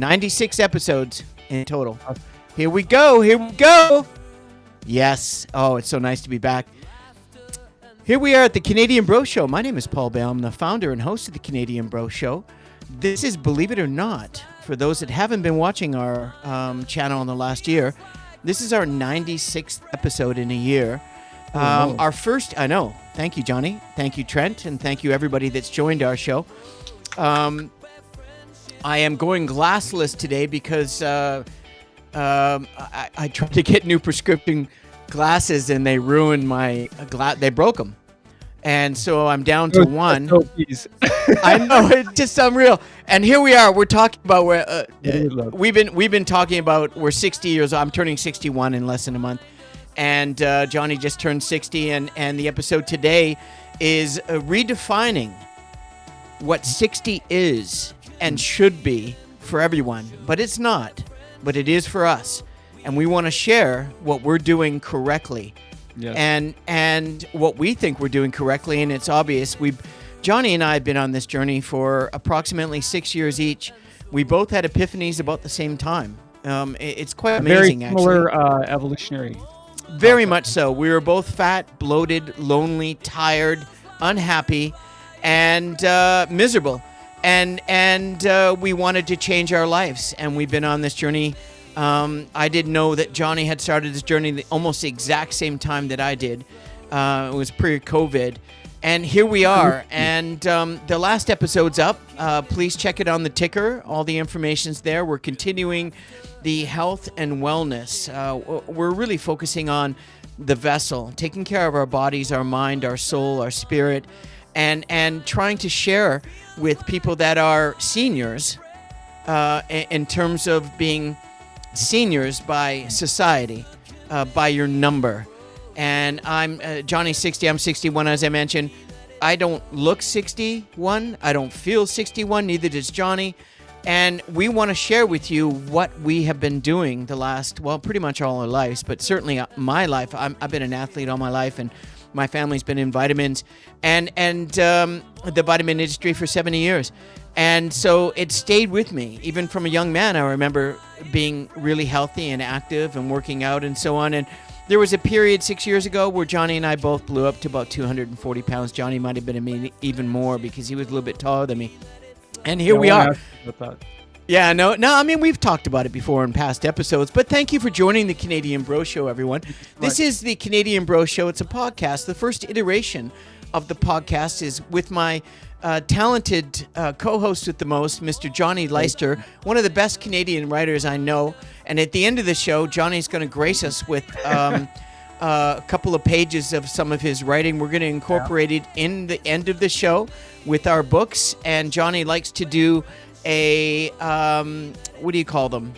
96 episodes in total. Here we go. Here we go. Yes. Oh, it's so nice to be back. Here we are at the Canadian Bro Show. My name is Paul Bale. I'm the founder and host of the Canadian Bro Show. This is, believe it or not, for those that haven't been watching our channel in the last year, this is our 96th episode in a year. Our first, I know. Thank you, Johnny. Thank you, Trent. And thank you, everybody that's joined our show. I am going glassless today because I tried to get new prescription glasses and they ruined my they broke them. And so I'm down to one. I know, it's just unreal. And here we are. We're talking about where we've been talking about we're 60 years old. I'm turning 61 in less than a month. And Johnny just turned 60 and the episode today is redefining what 60 is and should be for everyone, but it's not. But it is for us, and we want to share what we're doing correctly, and what we think we're doing correctly. And it's obvious. Johnny and I have been on this journey for approximately 6 years each. We both had epiphanies about the same time. It's quite amazing, very similar, actually. Evolutionary. Very much so. We were both fat, bloated, lonely, tired, unhappy, and miserable. And we wanted to change our lives, and we've been on this journey. I didn't know that Johnny had started this journey almost the exact same time that I did. It was pre-COVID, and here we are. And the last episode's up. Please check it on the ticker. All the information's there. We're continuing the health and wellness. We're really focusing on the vessel, taking care of our bodies, our mind, our soul, our spirit, and trying to share with people that are seniors in terms of being seniors by society, by your number. And I'm Johnny's 60, I'm 61, as I mentioned. I don't look 61. I don't feel 61. Neither does Johnny. And we want to share with you what we have been doing the last, pretty much all our lives, but certainly my life. I've been an athlete all my life, and my family's been in vitamins and the vitamin industry for 70 years. And so it stayed with me. Even from a young man, I remember being really healthy and active and working out and so on. And there was a period 6 years ago where Johnny and I both blew up to about 240 pounds. Johnny might have been even more because he was a little bit taller than me. And here we are. Yeah, no, I mean, we've talked about it before in past episodes, but thank you for joining the Canadian Bro Show, everyone. This is the Canadian Bro Show. It's a podcast. The first iteration of the podcast is with my talented co-host with the most, Mr. Johnny Leister, one of the best Canadian writers I know. And at the end of the show, Johnny's going to grace us with a couple of pages of some of his writing. We're going to incorporate it in the end of the show with our books. And Johnny likes to do a what do you call them?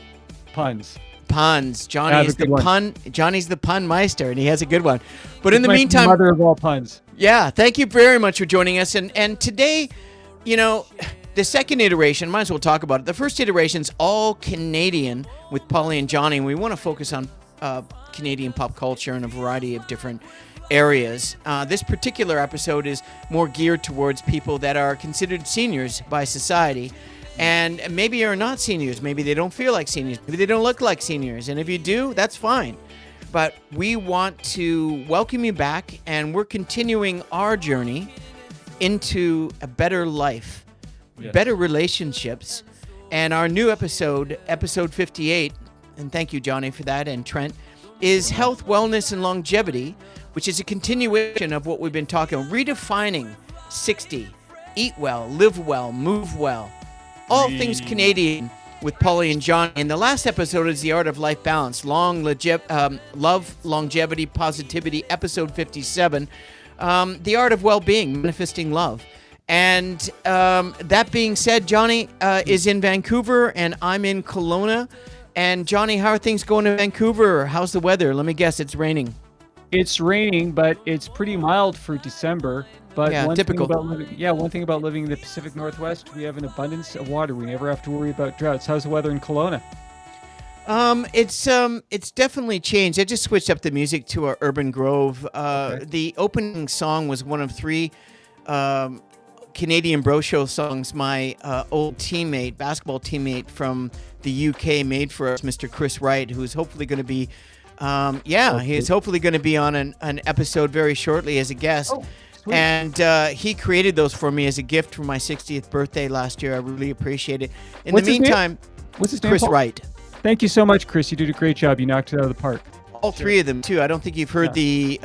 Puns. Johnny's the pun meister, and he has a good one. But in the meantime, mother of all puns. Yeah, thank you very much for joining us. And today, the second iteration, might as well talk about it. The first iteration's all Canadian with Pauly and Johnny, and we want to focus on Canadian pop culture in a variety of different areas. This particular episode is more geared towards people that are considered seniors by society. And maybe are not seniors. Maybe they don't feel like seniors. Maybe they don't look like seniors. And if you do, that's fine. But we want to welcome you back, and we're continuing our journey into a better life, better relationships. And our new episode 58, and thank you, Johnny, for that, and Trent, is health, wellness, and longevity, which is a continuation of what we've been talking about, redefining 60, eat well, live well, move well. All things Canadian with Pauly and John. And the last episode is The Art of Life Balance, Love, Longevity, Positivity, episode 57, The Art of Well-Being, Manifesting Love. And that being said, Johnny is in Vancouver, and I'm in Kelowna. And Johnny, how are things going in Vancouver? How's the weather? Let me guess, it's raining. It's raining, but it's pretty mild for December. But yeah, one typical. One thing about living in the Pacific Northwest, we have an abundance of water. We never have to worry about droughts. How's the weather in Kelowna? It's definitely changed. I just switched up the music to our Urban Grove. Okay. The opening song was one of three Canadian Bro Show songs my old teammate, basketball teammate from the UK made for us, Mr. Chris Wright, who's hopefully going to be, he's hopefully going to be on an episode very shortly as a guest. Oh, sweet. And he created those for me as a gift for my 60th birthday last year. I really appreciate it. In What's the his name? meantime, What's his name, Chris Paul? Wright. Thank you so much, Chris. You did a great job. You knocked it out of the park. All three of them too. I don't think you've heard the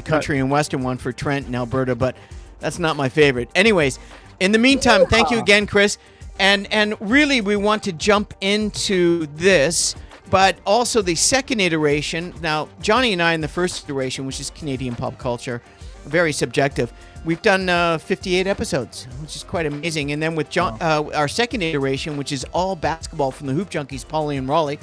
country and western one for Trent and Alberta, but that's not my favorite. Anyways, in the meantime, thank you again, Chris. And really, we want to jump into this, but also the second iteration. Now, Johnny and I in the first iteration, which is Canadian pop culture, very subjective. We've done 58 episodes, which is quite amazing. And then with our second iteration, which is all basketball from the Hoop Junkies, Pauly and Raleigh,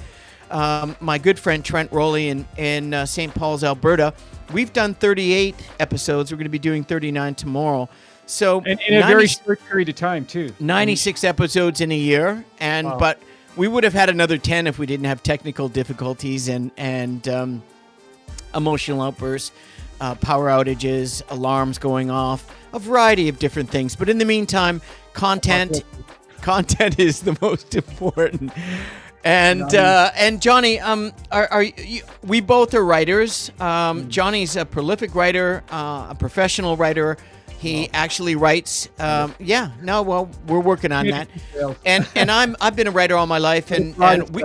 my good friend Trent Rowley in St. Paul's, Alberta. We've done 38 episodes. We're going to be doing 39 tomorrow. So and in a very short period of time, too. 96 episodes in a year. But we would have had another 10 if we didn't have technical difficulties and emotional outbursts, power outages, alarms going off, a variety of different things. But in the meantime, content is the most important. And Johnny, we both are writers. Johnny's a prolific writer, a professional writer. He actually writes. We're working on that. And I've been a writer all my life, and we.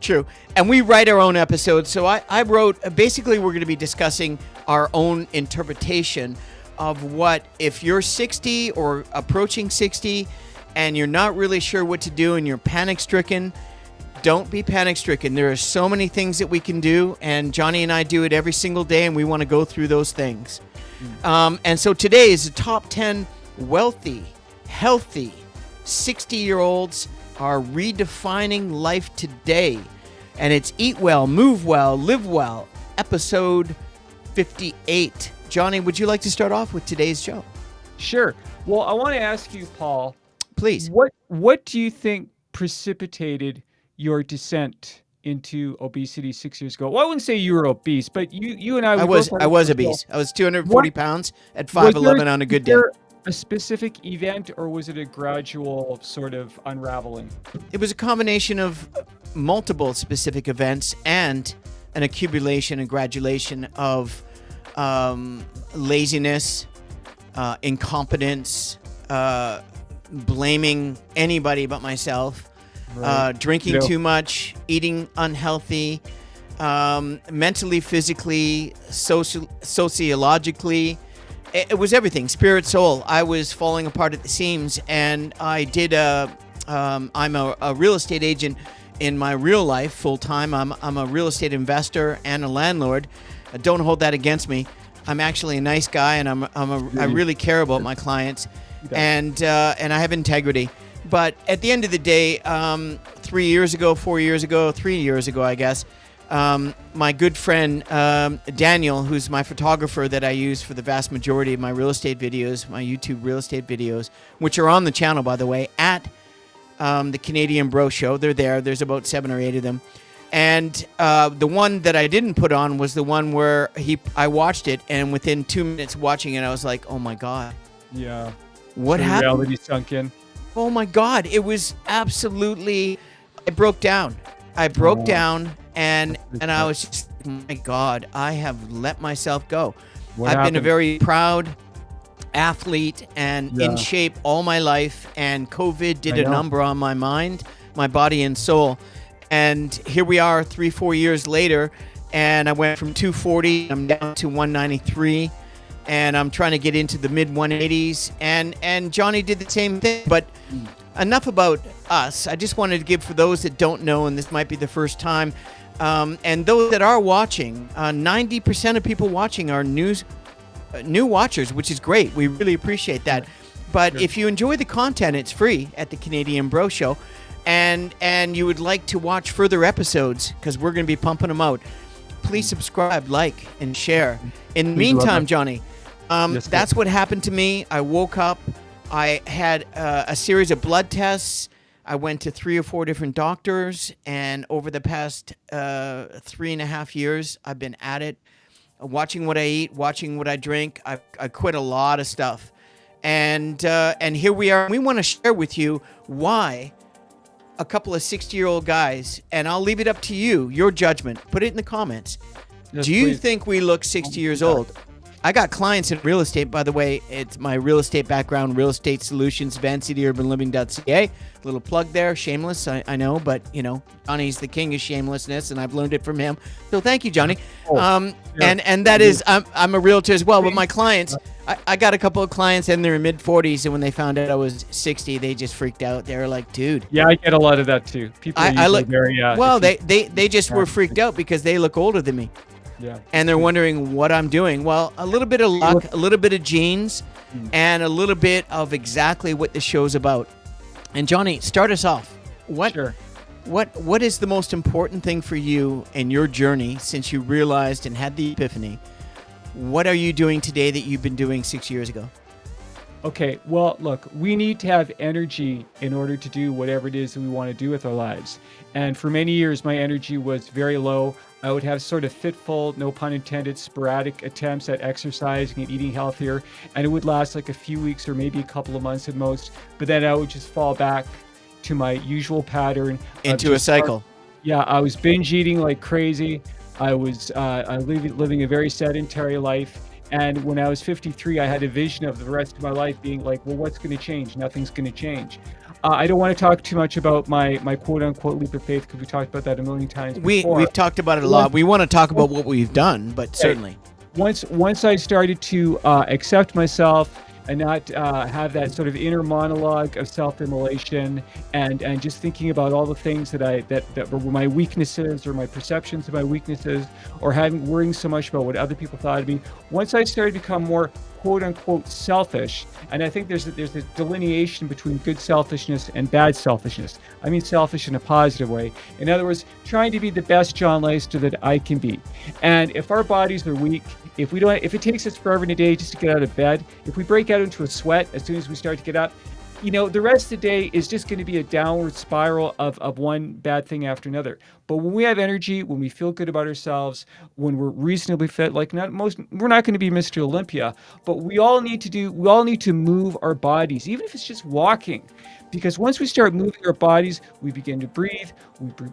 True. And we write our own episodes. So I wrote, basically we're going to be discussing our own interpretation of what, if you're 60 or approaching 60 and you're not really sure what to do and you're panic-stricken, don't be panic-stricken. There are so many things that we can do, and Johnny and I do it every single day, and we want to go through those things. And so today is the top 10 wealthy, healthy 60-year-olds are redefining life today. And it's Eat Well, Move Well, Live Well, episode 58. Johnny, would you like to start off with today's show? Sure. Well, I want to ask you, Paul. Please. What do you think precipitated your descent into obesity 6 years ago? Well, I wouldn't say you were obese, but you and I was obese. I was 240 pounds at 5'11" on a good day. A specific event, or was it a gradual sort of unraveling? It was a combination of multiple specific events and an accumulation and graduation of laziness, incompetence, blaming anybody but myself, drinking too much, eating unhealthy, mentally, physically, sociologically. It was everything, spirit, soul. I was falling apart at the seams, and I did I'm a real estate agent in my real life, full time. I'm a real estate investor and a landlord. Don't hold that against me. I'm actually a nice guy, and I really care about my clients, and I have integrity. But at the end of the day, 3 years ago, I guess, my good friend Daniel, who's my photographer that I use for the vast majority of my real estate videos, my YouTube real estate videos, which are on the channel, by the way, at the Canadian Bro Show. They're there. There's about 7 or 8 of them. And the one that I didn't put on was the one where I watched it, and within 2 minutes watching it, I was like, oh, my God. Yeah. What happened? Reality sunk in. Oh, my God. It was absolutely... I broke down. And I was just, my God, I have let myself go. I've been a very proud athlete and in shape all my life, and COVID did a number on my mind, my body and soul. And here we are 3-4 years later, and I went from 240, I'm down to 193, and I'm trying to get into the mid 180s. And Johnny did the same thing, but enough about us. I just wanted to give, for those that don't know, and this might be the first time, and those that are watching, 90% of people watching are new watchers, which is great. We really appreciate that. But if you enjoy the content, it's free at the Canadian Bro Show, and you would like to watch further episodes, because we're going to be pumping them out, please subscribe, like, and share. In the meantime, Johnny, that's what happened to me. I woke up. I had a series of blood tests. I went to 3 or 4 different doctors, and over the past 3.5 years, I've been at it, watching what I eat, watching what I drink. I quit a lot of stuff, And here we are. We want to share with you why a couple of 60-year-old guys, and I'll leave it up to you, your judgment. Put it in the comments. Yes, Do you please. think we look 60 years old? I got clients in real estate, by the way. It's my real estate background, real estate solutions, vancityurbanliving.ca. Little plug there, shameless, I know, but Johnny's the king of shamelessness, and I've learned it from him. So thank you, Johnny. And that is, I'm a realtor as well, but my clients, I got a couple of clients in their mid-40s, and when they found out I was 60, they just freaked out. They were like, dude. Yeah, I get a lot of that too. People are usually very well, they just were freaked out because they look older than me. Yeah. And they're wondering what I'm doing. Well, a little bit of luck, a little bit of genes, and a little bit of exactly what the show's about. And Johnny, start us off. What is the most important thing for you in your journey since you realized and had the epiphany? What are you doing today that you've been doing 6 years ago? Okay, well, look, we need to have energy in order to do whatever it is that we want to do with our lives. And for many years, my energy was very low. I would have sort of fitful, no pun intended, sporadic attempts at exercising and eating healthier. And it would last like a few weeks or maybe a couple of months at most. But then I would just fall back to my usual pattern. Into a cycle. I was binge eating like crazy. I was living a very sedentary life. And when I was 53, I had a vision of the rest of my life being like, well, what's going to change? Nothing's going to change. I don't want to talk too much about my quote-unquote leap of faith because we talked about that a million times before. We've talked about it a lot. We want to talk about what we've done, but certainly. Once I started to accept myself and not have that sort of inner monologue of self-immolation and just thinking about all the things that were my weaknesses or my perceptions of my weaknesses or worrying so much about what other people thought of me. Once I started to become more quote-unquote selfish, and I think there's a delineation between good selfishness and bad selfishness. I mean selfish in a positive way. In other words, trying to be the best John Leister that I can be. And if our bodies are weak, if it takes us forever in a day just to get out of bed, if we break out into a sweat as soon as we start to get up, the rest of the day is just going to be a downward spiral of one bad thing after another. But when we have energy, when we feel good about ourselves, when we're reasonably fit, we're not going to be Mr. Olympia, but we all need to move our bodies, even if it's just walking. Because once we start moving our bodies, we begin to breathe,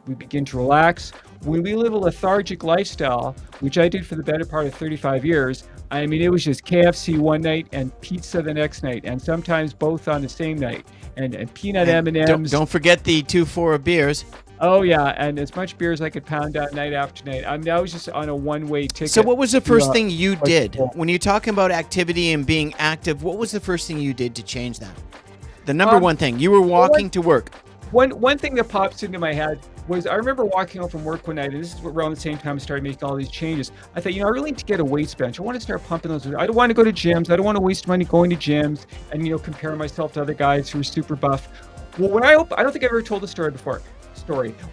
we begin to relax. When we live a lethargic lifestyle, which I did for the better part of 35 years, I mean, it was just KFC one night and pizza the next night, and sometimes both on the same night, and peanut M&Ms. Don't forget the 2-4 of beers. Oh, yeah, and as much beer as I could pound out night after night. I mean, I was just on a one-way ticket. So what was the first thing you did? When you're talking about activity and being active, what was the first thing you did to change that? The number one thing. You were walking to work. One thing that pops into my head was I remember walking home from work one night, and this is around the same time I started making all these changes. I thought, I really need to get a weights bench. I want to start pumping those. I don't want to go to gyms. I don't want to waste money going to gyms and, compare myself to other guys who are super buff. Well, I don't think I've ever told the story before.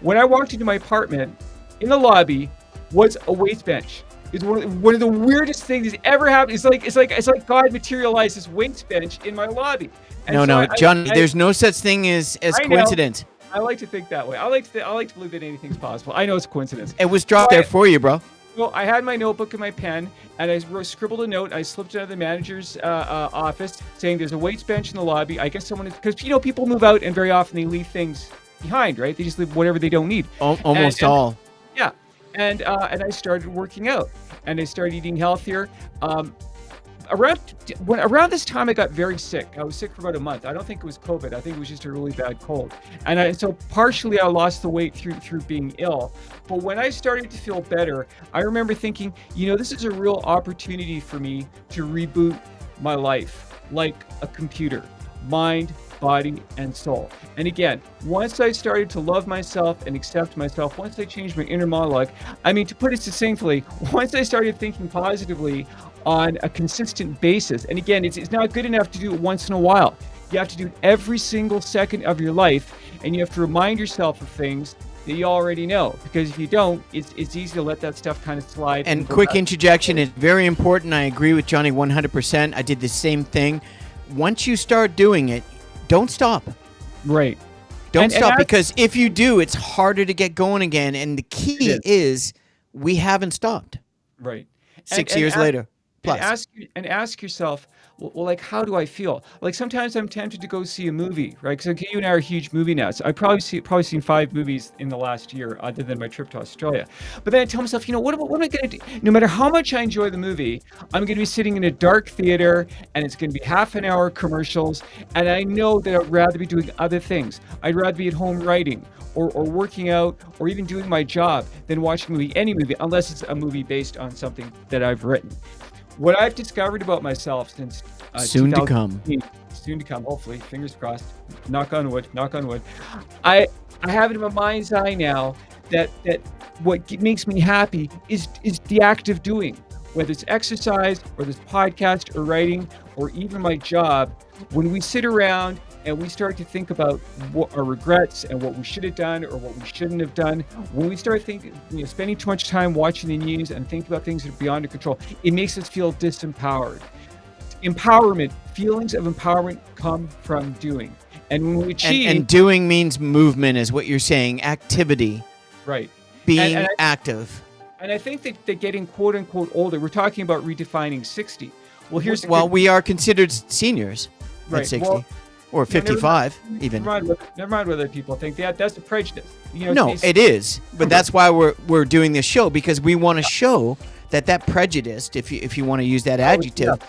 When I walked into my apartment, in the lobby was a weights bench. It's one of the weirdest things that's ever happened. It's like God materialized this weights bench in my lobby. And Johnny, there's no such thing as coincidence. I like to think that way. I like to believe that anything's possible. I know it's a coincidence. It was dropped there for you, bro. Well, I had my notebook and my pen, and I scribbled a note. I slipped it out of the manager's office saying there's a weights bench in the lobby. I guess because people move out and very often they leave things behind, right? They just leave whatever they don't need. Almost all. Yeah, and I started working out, and I started eating healthier. Around this time, I got very sick. I was sick for about a month. I don't think it was COVID. I think it was just a really bad cold. And so partially I lost the weight through being ill. But when I started to feel better, I remember thinking, this is a real opportunity for me to reboot my life like a computer, mind, body, and soul. And again, once I started to love myself and accept myself, once I changed my inner monologue, to put it succinctly, once I started thinking positively on a consistent basis, and again, it's not good enough to do it once in a while. You have to do it every single second of your life, and you have to remind yourself of things that you already know, because if you don't, it's easy to let that stuff kind of slide. And quick interjection is very important. I agree with Johnny 100%. I did the same thing. Once you start doing it, don't stop. Right. Don't stop, because if you do, it's harder to get going again. And the key is we haven't stopped. Right. 6 years later. Plus. And ask yourself, well, like, how do I feel? Like, sometimes I'm tempted to go see a movie, right? Because you and I are huge movie nuts. I've probably seen 5 movies in the last year, other than my trip to Australia. But then I tell myself, what am I going to do? No matter how much I enjoy the movie, I'm going to be sitting in a dark theater, and it's going to be half an hour commercials. And I know that I'd rather be doing other things. I'd rather be at home writing, or working out, or even doing my job than watching any movie, unless it's a movie based on something that I've written. What I've discovered about myself since Soon to come. soon to come, hopefully, fingers crossed, knock on wood, I have it in my mind's eye now that what makes me happy is the act of doing, whether it's exercise or this podcast or writing or even my job. When we sit around and we start to think about what our regrets and what we should have done or what we shouldn't have done, when we start thinking, spending too much time watching the news and thinking about things that are beyond our control, it makes us feel disempowered. Empowerment, feelings of empowerment come from doing. And when we achieve... And doing means movement is what you're saying, activity. Right. Being active. And I think that getting quote unquote older, we're talking about redefining 60. Well, we are considered seniors at 60. Well, or 55, even. Never mind what other people think. That's a prejudice. No, it is. But that's why we're doing this show, because we want to show that prejudice, if you want to use that adjective,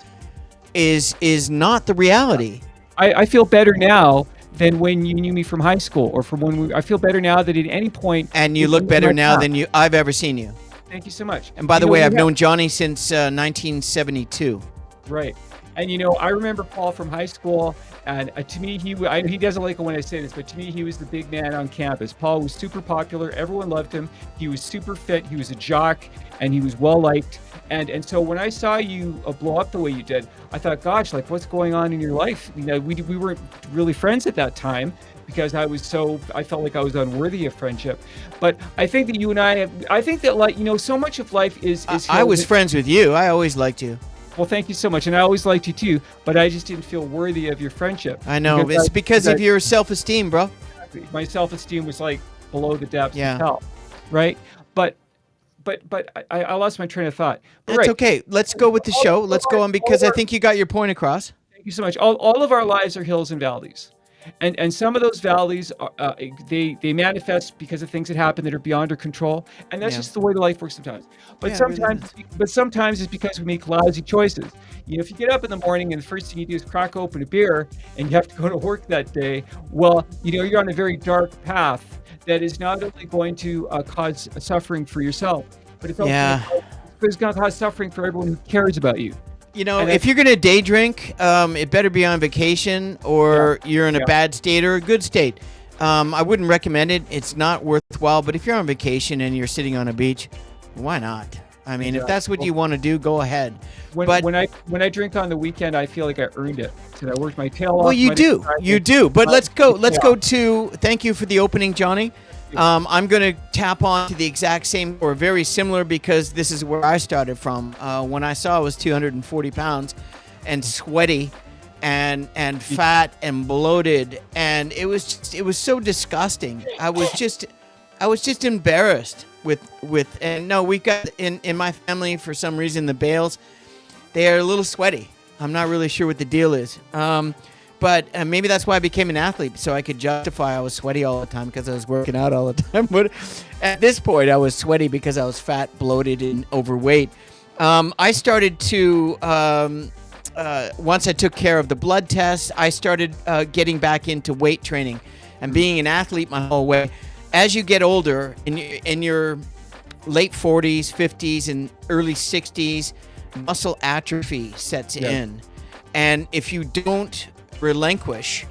is not the reality. I feel better now than when you knew me from high school, or from when I feel better now than at any point. And you look better now than I've ever seen you. Thank you so much. And by the way, I've known Johnny since 1972. Right. And I remember Paul from high school, and to me, he doesn't like it when I say this, but to me, he was the big man on campus. Paul was super popular. Everyone loved him. He was super fit. He was a jock, and he was well liked. And so when I saw you blow up the way you did, I thought, gosh, like, what's going on in your life? We weren't really friends at that time, because I felt like I was unworthy of friendship. But I think that you and I think that, like, so much of life is I was friends with you. I always liked you. Well, thank you so much. And I always liked you too, but I just didn't feel worthy of your friendship. I know. It's because of your self-esteem, bro. My self-esteem was like below the depths of hell. Right? But I lost my train of thought. But That's okay. Let's go with the show. Let's go on, because I think you got your point across. Thank you so much. All of our lives are hills and valleys. And some of those valleys, they manifest because of things that happen that are beyond our control, and that's just the way the life works sometimes. But sometimes it's because we make lousy choices. If you get up in the morning and the first thing you do is crack open a beer, and you have to go to work that day, well, you're on a very dark path that is not only going to cause suffering for yourself, but it's also going to cause suffering for everyone who cares about you. If you're going to day drink, it better be on vacation, or you're in a bad state or a good state. I wouldn't recommend it. It's not worthwhile. But if you're on vacation and you're sitting on a beach, why not? I mean, if that's what you want to do, go ahead. When I drink on the weekend, I feel like I earned it. So I worked my tail off. Well, you do. But let's go to. Thank you for the opening, Johnny. I'm going to tap on to the exact same or very similar, because this is where I started from. When I saw I was 240 pounds and sweaty and fat and bloated, and it was so disgusting. I was just embarrassed with and no, we got in my family, for some reason, the Bales, they are a little sweaty. I'm not really sure what the deal is. But maybe that's why I became an athlete, so I could justify I was sweaty all the time, because I was working out all the time. But at this point, I was sweaty because I was fat, bloated, and overweight. I started to, once I took care of the blood tests, I started getting back into weight training and being an athlete my whole way. As you get older, in your late 40s, 50s, and early 60s, muscle atrophy sets in. And if you don't relinquish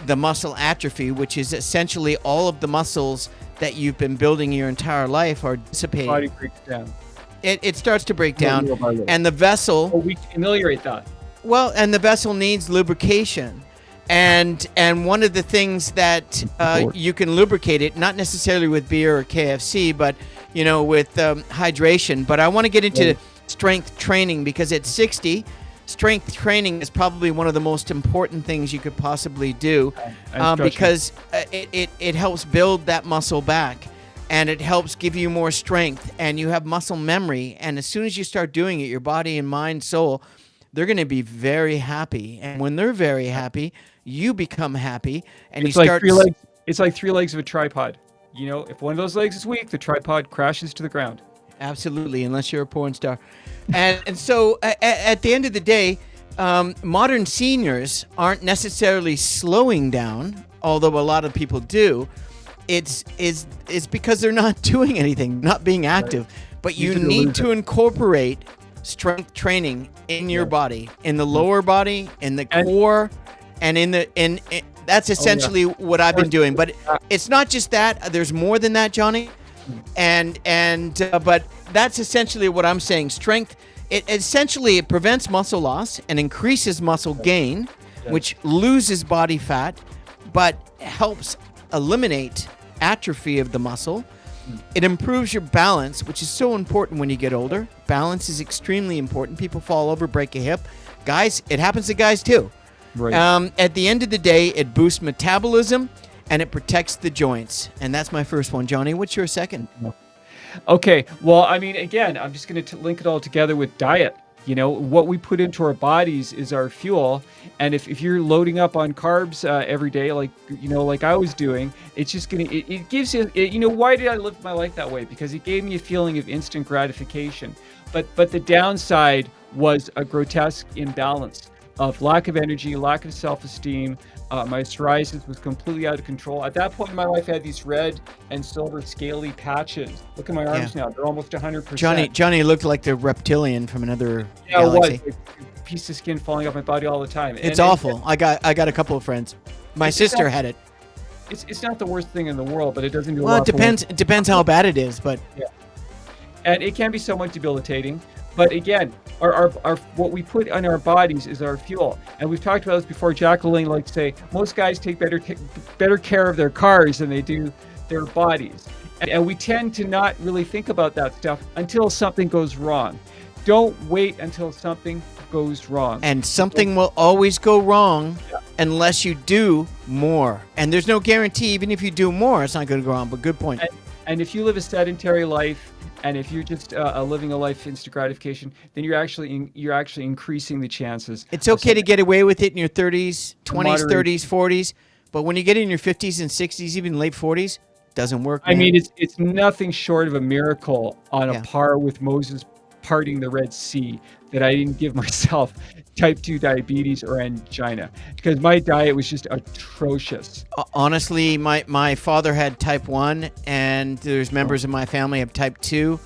the muscle atrophy, which is essentially all of the muscles that you've been building your entire life are dissipating. Body breaks down. It starts to break down, and the vessel. We can ameliorate that. Well, and the vessel needs lubrication, and one of the things that you can lubricate it, not necessarily with beer or KFC, but with hydration. But I want to get into strength training, because at 60. Strength training is probably one of the most important things you could possibly do, because it helps build that muscle back, and it helps give you more strength, and you have muscle memory. And as soon as you start doing it, your body and mind, soul they're going to be very happy. And when they're very happy, you become happy, and It's you like start. three legs. It's like three legs of a tripod. You know, if one of those legs is weak, the tripod crashes to the ground. Absolutely, unless you're a porn star. And so at the end of the day, modern seniors aren't necessarily slowing down, although a lot of people do. It's because they're not doing anything, not being active. But you Easy to need lose to it. incorporate strength training in your body, in the lower body, in the And- core, and in that's essentially what I've been doing. But it's not just that. There's more than that, Johnny. But that's essentially what I'm saying. Strength, it prevents muscle loss and increases muscle gain, which loses body fat, but helps eliminate atrophy of the muscle. It improves your balance, which is so important when you get older. Balance is extremely important. People fall over, break a hip. Guys, it happens to guys too. Right. At the end of the day, it boosts metabolism and it protects the joints. And that's my first one. Johnny, what's your second? Okay. Well, I mean, again, I'm just going to link it all together with diet. You know, what we put into our bodies is our fuel. And if you're loading up on carbs every day, like, you know, like I was doing, it's just going to, it gives you, you know, why did I live my life that way? Because it gave me a feeling of instant gratification. But the downside was a grotesque imbalance of lack of energy, lack of self-esteem. My psoriasis was completely out of control. At that point in my life, I had these red and silver scaly patches. Look at my arms now; they're almost 100%. Johnny looked like the reptilian from another Yeah, galaxy. it was like a piece of skin falling off my body all the time. It's awful. I got a couple of friends. My sister had it. It's not the worst thing in the world, but it doesn't do a Well, lot. it depends how bad it is, but And it can be somewhat debilitating. But again, our what we put on our bodies is our fuel. And we've talked about this before. Jacqueline likes to say most guys take better care of their cars than they do their bodies. And we tend to not really think about that stuff until something goes wrong. Don't wait until something goes wrong. and something will always go wrong unless you do more. And there's no guarantee, even if you do more, it's not going to go wrong. But good point. And if you live a sedentary life, and if you're just living a life of instant gratification, then you're actually increasing the chances. It's okay to get away with it in your 30s, 20s, Moderation. 30s, 40s, but when you get in your 50s and 60s, even late 40s, doesn't work. I man. mean, it's nothing short of a miracle on a par with Moses parting the Red Sea that I didn't give myself type 2 diabetes or angina, because my diet was just atrocious. Honestly, my father had type 1, and there's members of my family have type 2.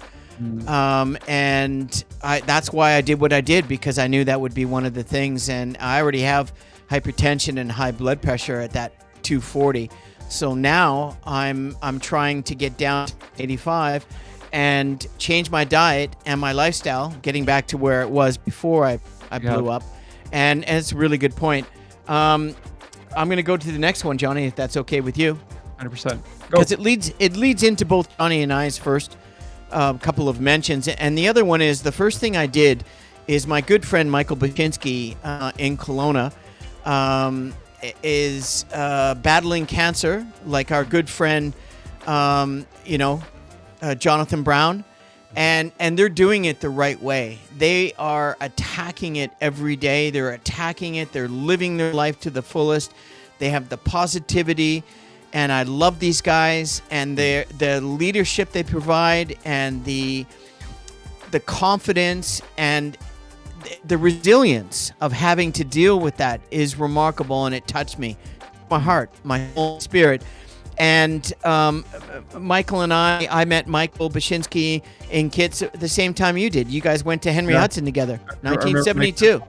And that's why I did what I did, because I knew that would be one of the things. And I already have hypertension and high blood pressure at that 240. So now I'm trying to get down to 85 and change my diet and my lifestyle, getting back to where it was before I blew up. And it's a really good point. I'm going to go to the next one, Johnny, if that's okay with you. 100%. Because it leads into both Johnny and I's first couple of mentions. And the other one is, the first thing I did is my good friend Michael Baczynski in Kelowna is battling cancer, like our good friend, Jonathan Brown. And they're doing it the right way. They are attacking it every day. They're attacking it. They're living their life to the fullest. They have the positivity, and I love these guys and the leadership they provide, and the confidence and the resilience of having to deal with that is remarkable, and it touched me, my heart, my whole spirit. And Michael and I met Michael Baczynski in Kits at the same time you did. You guys went to Henry Hudson together, 1972.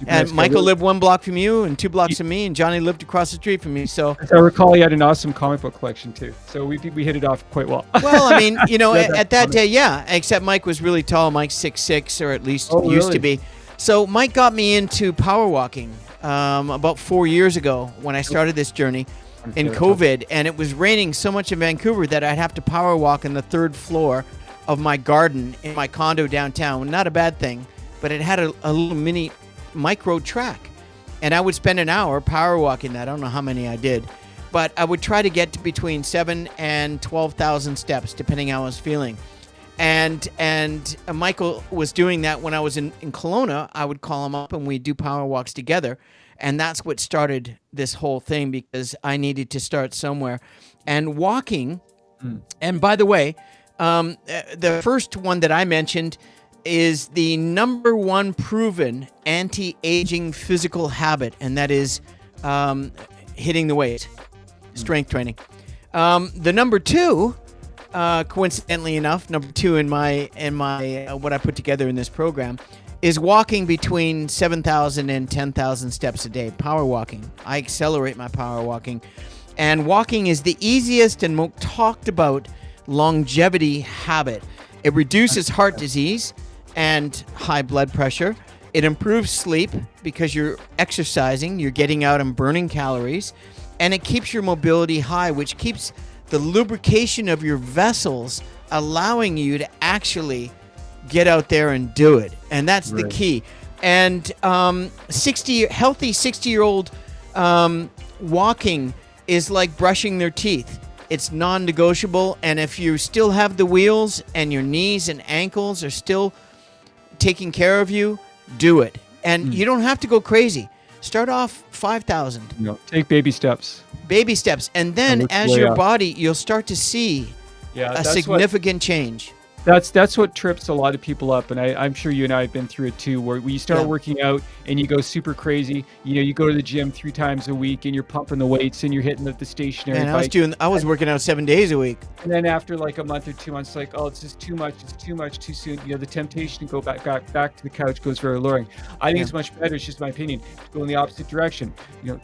And Michael lived 1 block from you and 2 blocks from me, and Johnny lived across the street from me. So As I recall, he had an awesome comic book collection too. So we hit it off quite well. well, I mean, at that day, except Mike was really tall. Mike's 6'6", or at least used to be. So Mike got me into power walking about 4 years ago when I started this journey in COVID, and it was raining so much in Vancouver that I'd have to power walk on the 3rd floor of my garden in my condo downtown. Not a bad thing, but it had a little mini micro track, and I would spend an hour power walking that. I don't know how many I did, but I would try to get to between 7,000 and 12,000 steps, depending how I was feeling. And Michael was doing that when I was in Kelowna. I would call him up and we'd do power walks together. And that's what started this whole thing, because I needed to start somewhere. And walking, and by the way, the first one that I mentioned is the number one proven anti-aging physical habit, and that is hitting the weight, strength training. The number two, coincidentally enough, number two in my what I put together in this program, is walking between 7,000 and 10,000 steps a day. Power walking. I accelerate my power walking, and walking is the easiest and most talked about longevity habit. It reduces heart disease and high blood pressure. It improves sleep because you're exercising, you're getting out and burning calories, and it keeps your mobility high, which keeps the lubrication of your vessels, allowing you to actually get out there and do it. And that's the key. And healthy 60-year-old walking is like brushing their teeth. It's non-negotiable, and if you still have the wheels and your knees and ankles are still taking care of you, do it. And you don't have to go crazy. Start off 5,000. Take baby steps. Baby steps. And then as your body, you'll start to see a significant change. That's what trips a lot of people up, and I'm sure you and I have been through it too, where you start working out and you go super crazy. You go to the gym 3 times a week and you're pumping the weights and you're hitting the stationary bike. I was working out 7 days a week. And then after like a month or 2 months, like, oh, it's just too much, too soon. The temptation to go back to the couch goes very alluring. I think it's much better, it's just my opinion, to go in the opposite direction.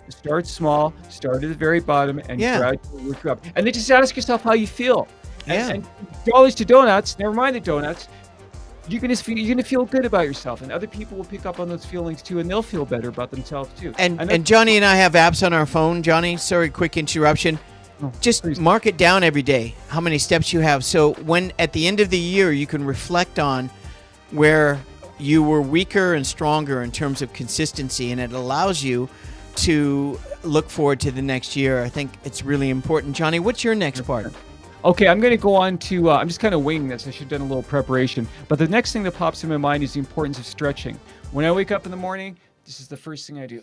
Start small, start at the very bottom, and gradually work up. And then just ask yourself how you feel. And dollars to donuts, never mind the donuts, you're gonna feel good about yourself, and other people will pick up on those feelings too, and they'll feel better about themselves too. And Johnny and I have apps on our phone. Johnny, sorry, quick interruption. Just mark it down every day, how many steps you have. So when at the end of the year, you can reflect on where you were weaker and stronger in terms of consistency, and it allows you to look forward to the next year. I think it's really important. Johnny, what's your next part? Okay, I'm going to go on to, I'm just kind of winging this. I should have done a little preparation. But the next thing that pops in my mind is the importance of stretching. When I wake up in the morning, this is the first thing I do.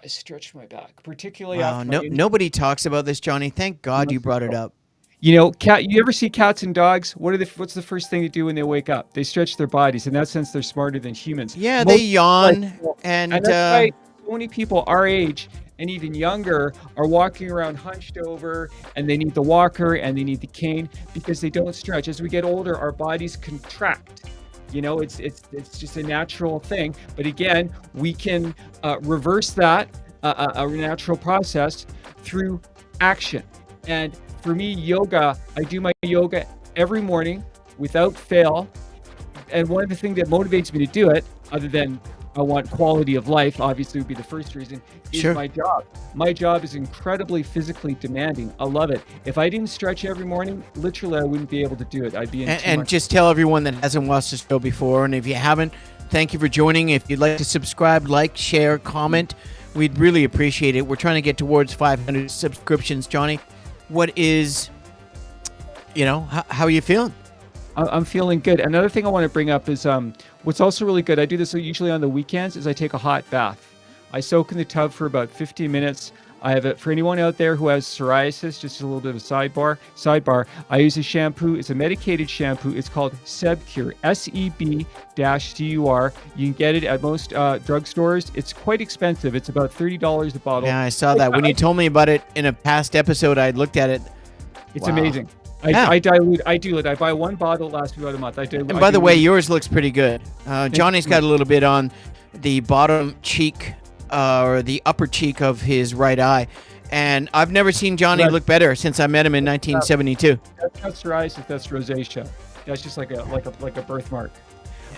I stretch my back, particularly after nobody talks about this, Johnny. Thank God you brought it up. You ever see cats and dogs? What's the first thing they do when they wake up? They stretch their bodies. In that sense, they're smarter than humans. Yeah, they yawn. And that's why so many people our age and even younger are walking around hunched over, and they need the walker and they need the cane because they don't stretch. As we get older, our bodies contract. It's just a natural thing. But again, we can reverse that a natural process through action. And for me, yoga, I do my yoga every morning without fail. And one of the things that motivates me to do it, other than I want quality of life, obviously would be the first reason, is my job. My job is incredibly physically demanding. I love it. If I didn't stretch every morning, literally I wouldn't be able to do it. I'd be in and just tell everyone that hasn't watched the show before, and if you haven't, thank you for joining. If you'd like to subscribe, like, share, comment, we'd really appreciate it. We're trying to get towards 500 subscriptions. Johnny, what is, how are you feeling? I'm feeling good. Another thing I want to bring up is what's also really good. I do this usually on the weekends. Is I take a hot bath. I soak in the tub for about 15 minutes. I have it for anyone out there who has psoriasis. Just a little bit of a sidebar. I use a shampoo. It's a medicated shampoo. It's called Sebcure. SEB-CUR. You can get it at most drugstores. It's quite expensive. It's about $30 a bottle. Yeah, I saw that when you told me about it in a past episode. I looked at it. It's amazing. I dilute. I buy one bottle, it lasts me about a month. And by the way, yours looks pretty good. Johnny's got a little bit on the bottom cheek or the upper cheek of his right eye. And I've never seen Johnny look better since I met him in 1972. That's not psoriasis, that's rosacea. That's just like a birthmark.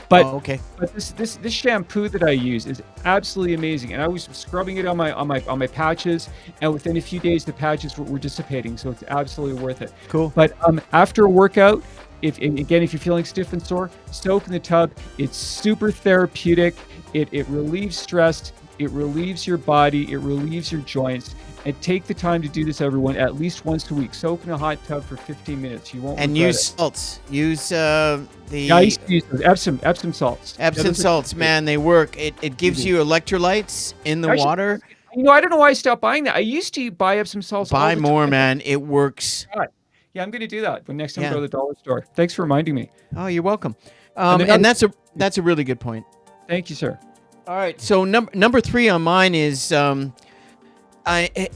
But but this shampoo that I use is absolutely amazing, and I was scrubbing it on my patches, and within a few days the patches were dissipating, so it's absolutely worth it. Cool. But after a workout, if you're feeling stiff and sore, soak in the tub. It's super therapeutic. It relieves stress. It relieves your body. It relieves your joints, And take the time to do this, everyone, at least once a week. Soak in a hot tub for 15 minutes. You won't And regret use it. salts. Use Yeah, I the used to use those Epsom salts. Yeah, Epsom those are salts, great. man. They work. It They gives do. you electrolytes in the Actually, water. I don't know why I stopped buying that. I used to buy Epsom salts all Buy the more, time. man. It works. God. Yeah, I'm going to do that when next time I go Yeah. to the dollar store. Thanks for reminding me. Oh, you're welcome. And then And that's a really good point. thank you, sir. All right. So number 3 on mine is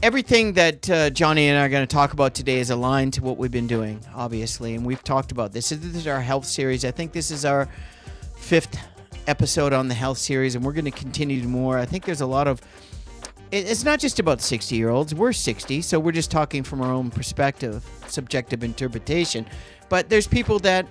everything that Johnny and I are going to talk about today is aligned to what we've been doing, obviously, and we've talked about this. This is our health series. I think this is our 5th episode on the health series, and we're going to continue more. I think there's a lot of. It's not just about 60-year-olds. We're 60, so we're just talking from our own perspective, subjective interpretation. But there's people that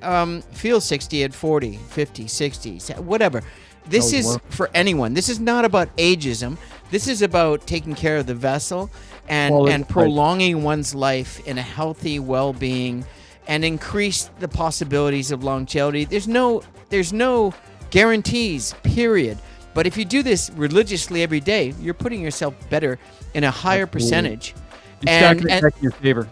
feel 60 at 40, 50, 60, whatever. This is for anyone. This is not about ageism. This is about taking care of the vessel and prolonging one's life in a healthy well-being and increase the possibilities of longevity. There's no guarantees, period. But if you do this religiously every day, you're putting yourself better in a higher percentage. Exactly in your favor.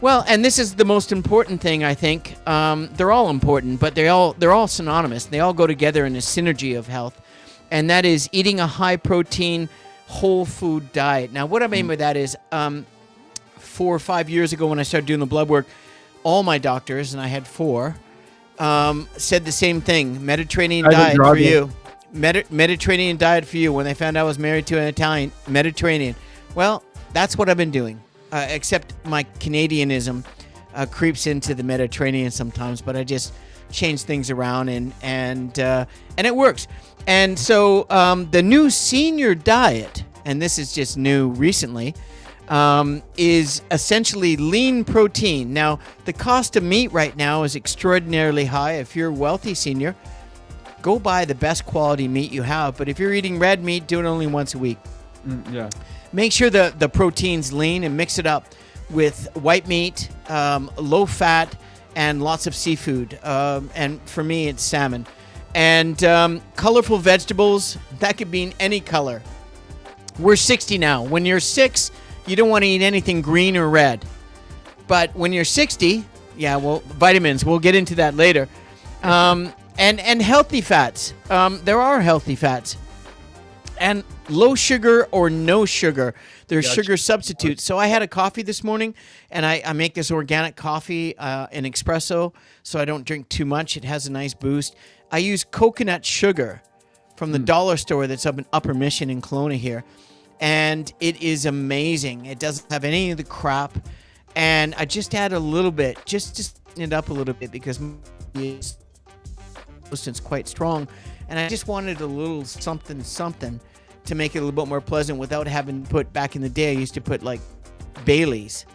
Well, and this is the most important thing, I think. They're all important, but they're all synonymous. They all go together in a synergy of health, and that is eating a high-protein, whole food diet. Now, what I mean by that is 4 or 5 years ago when I started doing the blood work, all my doctors, and I had 4, said the same thing: Mediterranean diet for you. Mediterranean diet for you. When they found out I was married to an Italian, Mediterranean. Well, that's what I've been doing. Except my Canadianism creeps into the Mediterranean sometimes, but I just change things around and it works. And so the new senior diet, and this is just new recently, is essentially lean protein. Now, the cost of meat right now is extraordinarily high. If you're a wealthy senior, go buy the best quality meat you have. But if you're eating red meat, do it only once a week. Yeah. Make sure the protein's lean and mix it up with white meat, low fat, and lots of seafood. And for me, it's salmon. And colorful vegetables, that could be in any color. We're 60 now. When you're 6, you don't want to eat anything green or red. But when you're 60, vitamins, we'll get into that later. And healthy fats. There are healthy fats. And low sugar or no sugar. There's sugar substitutes. So I had a coffee this morning, and I make this organic coffee, an espresso, so I don't drink too much. It has a nice boost. I use coconut sugar from the dollar store that's up in Upper Mission in Kelowna here, and it is amazing. It doesn't have any of the crap, and I just add a little bit, just to sweeten it up a little bit because it's quite strong, and I just wanted a little something to make it a little bit more pleasant without having to put, back in the day, I used to put like Baileys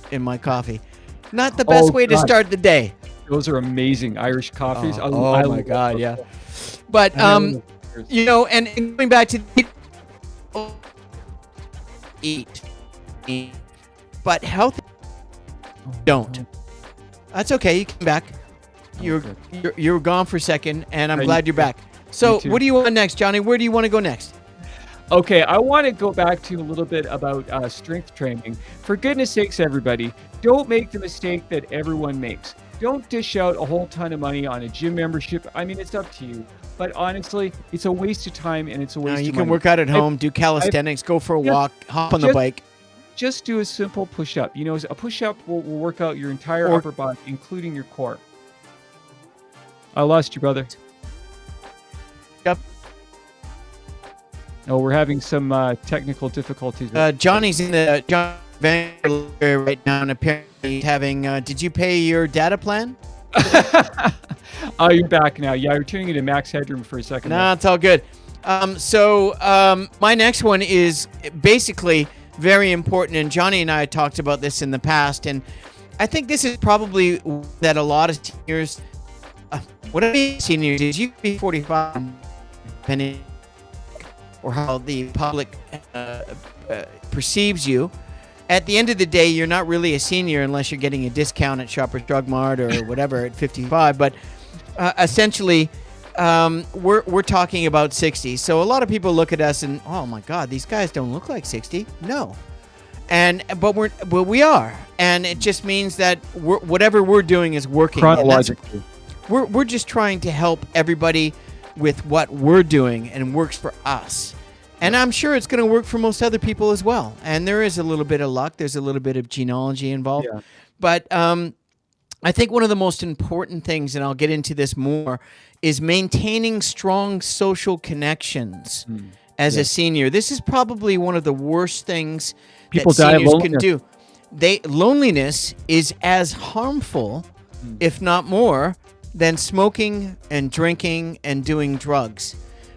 in my coffee. Not the best way to start the day. Those are amazing Irish coffees. Oh my God, yeah. But, and going back to eat, but healthy, don't. That's okay, you came back. You were gone for a second, and I'm glad you're back. So what do you want next, Johnny? Where do you want to go next? Okay, I want to go back to a little bit about strength training. For goodness sakes, everybody, don't make the mistake that everyone makes. Don't dish out a whole ton of money on a gym membership. I mean, it's up to you. But honestly, it's a waste of time and it's a waste of money. You can work out at home, do calisthenics, go for a walk, hop on the bike. Just do a simple push-up. You know, a push-up will work out your entire upper body, including your core. I lost you, brother. Yep. Oh, we're having some technical difficulties. Johnny's in the area right now, and apparently he's having. Did you pay your data plan? Oh, you're back now. Yeah, you're turning into max headroom for a second. No, it's all good. So my next one is basically very important, and Johnny and I talked about this in the past, and I think this is probably that a lot of seniors. What I mean, seniors is you can be 45, depending or how the public perceives you. At the end of the day, you're not really a senior unless you're getting a discount at Shoppers Drug Mart or whatever at 55. But essentially, we're talking about 60. So a lot of people look at us and, oh my God, these guys don't look like 60. No. But we are, and it just means that whatever we're doing is working. Chronologically. We're just trying to help everybody with what we're doing and works for us. And I'm sure it's going to work for most other people as well. And there is a little bit of luck. There's a little bit of genealogy involved. Yeah. But I think one of the most important things, and I'll get into this more, is maintaining strong social connections as a senior. This is probably one of the worst things People that die of seniors can loneliness. do. Loneliness is as harmful, if not more, than smoking and drinking and doing drugs.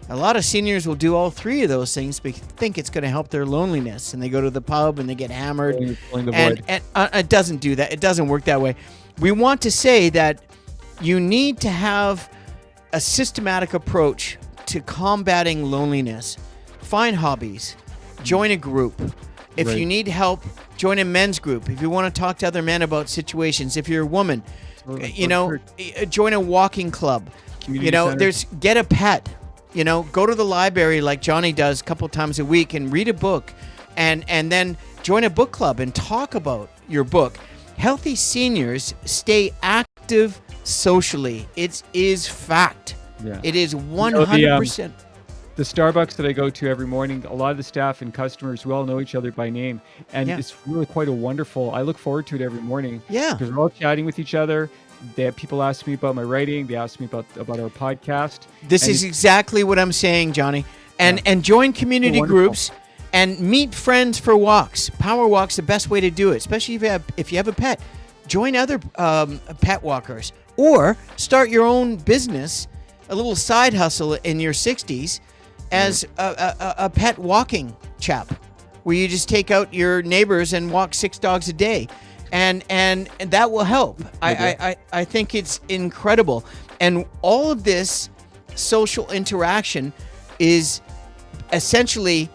A lot of seniors will do all three of those things because they think it's going to help their loneliness, and they go to the pub and they get hammered. And it doesn't do that. It doesn't work that way. We want to say that you need to have a systematic approach to combating loneliness. Find hobbies. Join a group. If you need help, join a men's group. If you want to talk to other men about situations, if you're a woman, join a walking club. Community get a pet. Go to the library like Johnny does a couple times a week and read a book, and then join a book club and talk about your book. Healthy seniors stay active socially. It is fact. Yeah. It is 100%. The Starbucks that I go to every morning, a lot of the staff and customers, we all know each other by name. And it's really quite a wonderful, I look forward to it every morning. Yeah. Because we're all chatting with each other. People ask me about my writing. They ask me about our podcast. This is exactly what I'm saying, Johnny. And join community groups and meet friends for walks. Power walk's the best way to do it, especially if you have a pet. Join other pet walkers or start your own business, a little side hustle in your 60s as a pet walking chap, where you just take out your neighbors and walk 6 dogs a day. And that will help. I think it's incredible. And all of this social interaction is essentially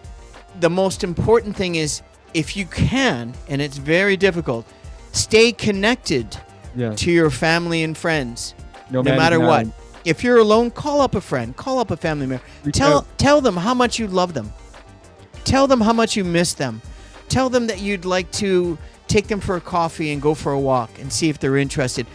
the most important thing is, if you can, and it's very difficult, stay connected to your family and friends, no matter what. If you're alone, call up a friend, call up a family member. Tell them how much you love them. Tell them how much you miss them. Tell them that you'd like to take them for a coffee and go for a walk and see if they're interested.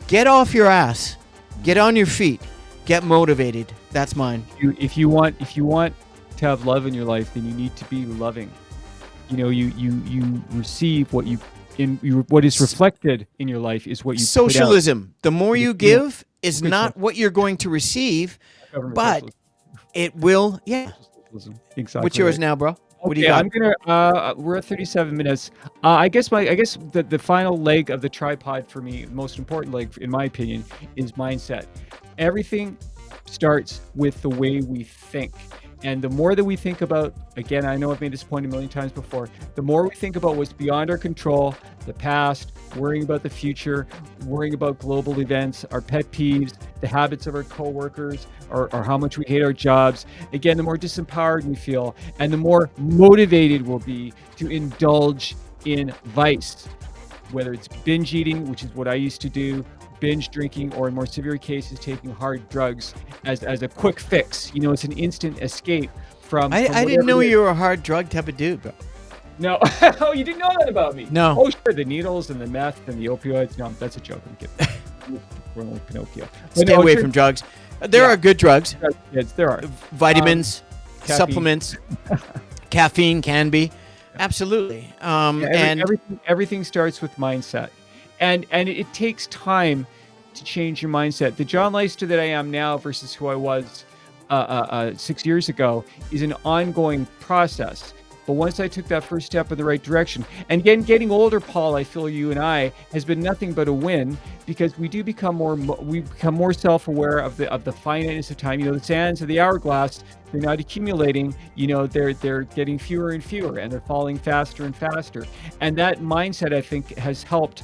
Get off your ass. Get on your feet. Get motivated. That's mine. If you want to have love in your life, then you need to be loving. You receive what what is reflected in your life is what you Socialism. Put out. The more you give is not what you're going to receive, but it will. Yeah. Exactly. What's yours now, bro? What do you got? I'm we're at 37 minutes. I guess the final leg of the tripod for me, most important leg in my opinion, is mindset. Everything starts with the way we think. And the more that we think about, again, I know I've made this point a million times before, the more we think about what's beyond our control, the past, worrying about the future, worrying about global events, our pet peeves, the habits of our coworkers, or how much we hate our jobs. Again, the more disempowered we feel, and the more motivated we'll be to indulge in vice, whether it's binge eating, which is what I used to do, binge drinking, or in more severe cases, taking hard drugs as a quick fix. It's an instant escape from I didn't know you were a hard drug type of dude, bro. No. Oh, you didn't know that about me? No. Oh, sure. The needles and the meth and the opioids. No, that's a joke. I'm kidding. We're only Pinocchio. Stay away from drugs. There are good drugs. Yes, there are. Vitamins, caffeine. supplements. Caffeine can be. Absolutely. Everything starts with mindset. And it takes time to change your mindset. The John Leister that I am now versus who I was 6 years ago is an ongoing process. But once I took that first step in the right direction, and again, getting older, Paul, I feel you and I, has been nothing but a win, because we become more self-aware of the finiteness of time. The sands of the hourglass, they're not accumulating. They're getting fewer and fewer, and they're falling faster and faster. And that mindset, I think, has helped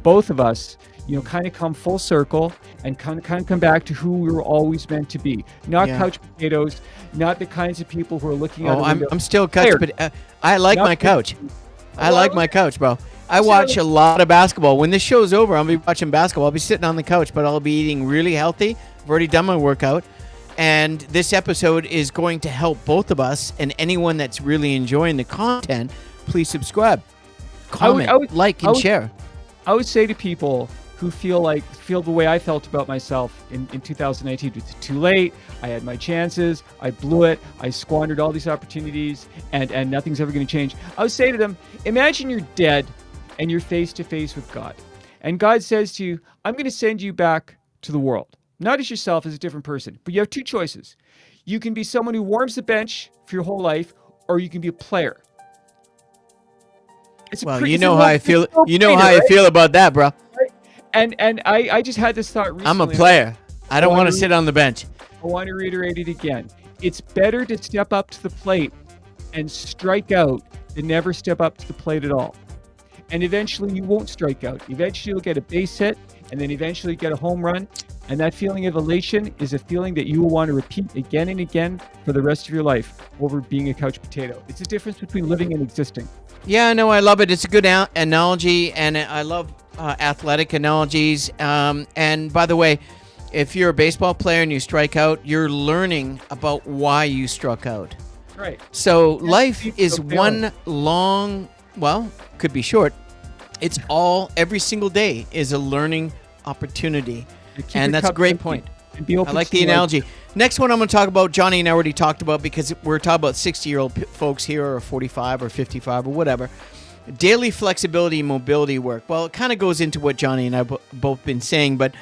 both of us, kind of come full circle and kind of come back to who we were always meant to be. Not couch potatoes, not the kinds of people who are looking out the window. I'm still couch, but I like my couch. I like my couch, bro. I watch a lot of basketball. When this show's over, I'll be watching basketball. I'll be sitting on the couch, but I'll be eating really healthy. I've already done my workout. And this episode is going to help both of us, and anyone that's really enjoying the content, please subscribe. comment, like, I and would share. I would say to people who feel the way I felt about myself in 2019, it's too late. I had my chances. I blew it. I squandered all these opportunities, and nothing's ever going to change. I would say to them, imagine you're dead and you're face to face with God. And God says to you, I'm going to send you back to the world. Not as yourself, as a different person. But you have two choices. You can be someone who warms the bench for your whole life, or you can be a player. Well, you know how I feel. You know how I right? feel about that, bro. And I just had this thought recently. I'm a player. I don't want to sit on the bench. I want to reiterate it again. It's better to step up to the plate and strike out than never step up to the plate at all. And eventually you won't strike out. Eventually you'll get a base hit, and then eventually get a home run. And that feeling of elation is a feeling that you will want to repeat again and again for the rest of your life over being a couch potato. It's the difference between living and existing. Yeah, no, I love it. It's a good analogy, and I love athletic analogies. And by the way, if you're a baseball player and you strike out, you're learning about why you struck out. Right. So life is one long, well, could be short. It's every single day is a learning opportunity. And that's a great point. I like the analogy. Next one I'm going to talk about, Johnny and I already talked about, because we're talking about 60-year-old folks here, or 45 or 55 or whatever. Daily flexibility and mobility work. Well, it kind of goes into what Johnny and I both been saying, but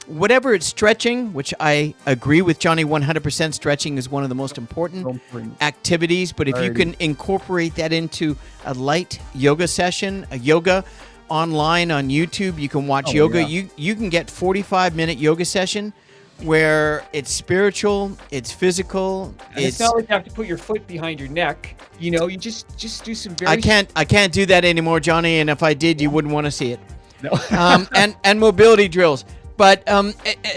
whatever it's stretching, which I agree with Johnny 100%, stretching is one of the most important activities. But if you can incorporate that into a light yoga session, a yoga online on YouTube, you can watch yoga. Yeah. You can get 45-minute yoga session where it's spiritual, it's physical. It's not like you have to put your foot behind your neck. You know, you just do some very... I can't do that anymore, Johnny, and if I did, you wouldn't want to see it. No. and mobility drills. But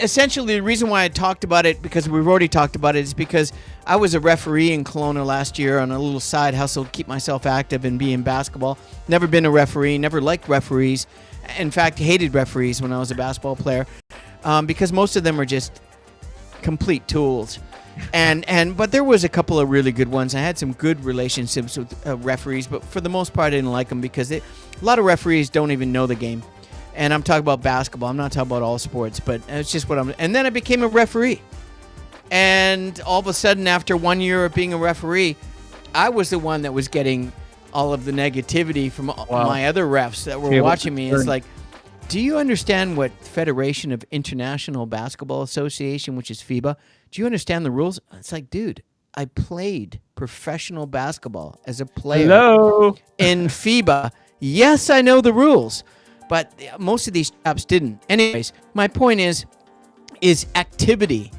essentially, the reason why I talked about it, because we've already talked about it, is because I was a referee in Kelowna last year on a little side hustle to keep myself active and be in basketball. Never been a referee, never liked referees. In fact, hated referees when I was a basketball player, because most of them are just complete tools. But there was a couple of really good ones. I had some good relationships with referees, but for the most part, I didn't like them because a lot of referees don't even know the game. And I'm talking about basketball. I'm not talking about all sports, but it's just what I'm... And then I became a referee. And all of a sudden, after 1 year of being a referee, I was the one that was getting all of the negativity from my other refs that were watching me. It's like, do you understand what Federation of International Basketball Association, which is FIBA, do you understand the rules? It's like, dude, I played professional basketball as a player in FIBA. Yes, I know the rules. But most of these chaps didn't. Anyways, my point is activity.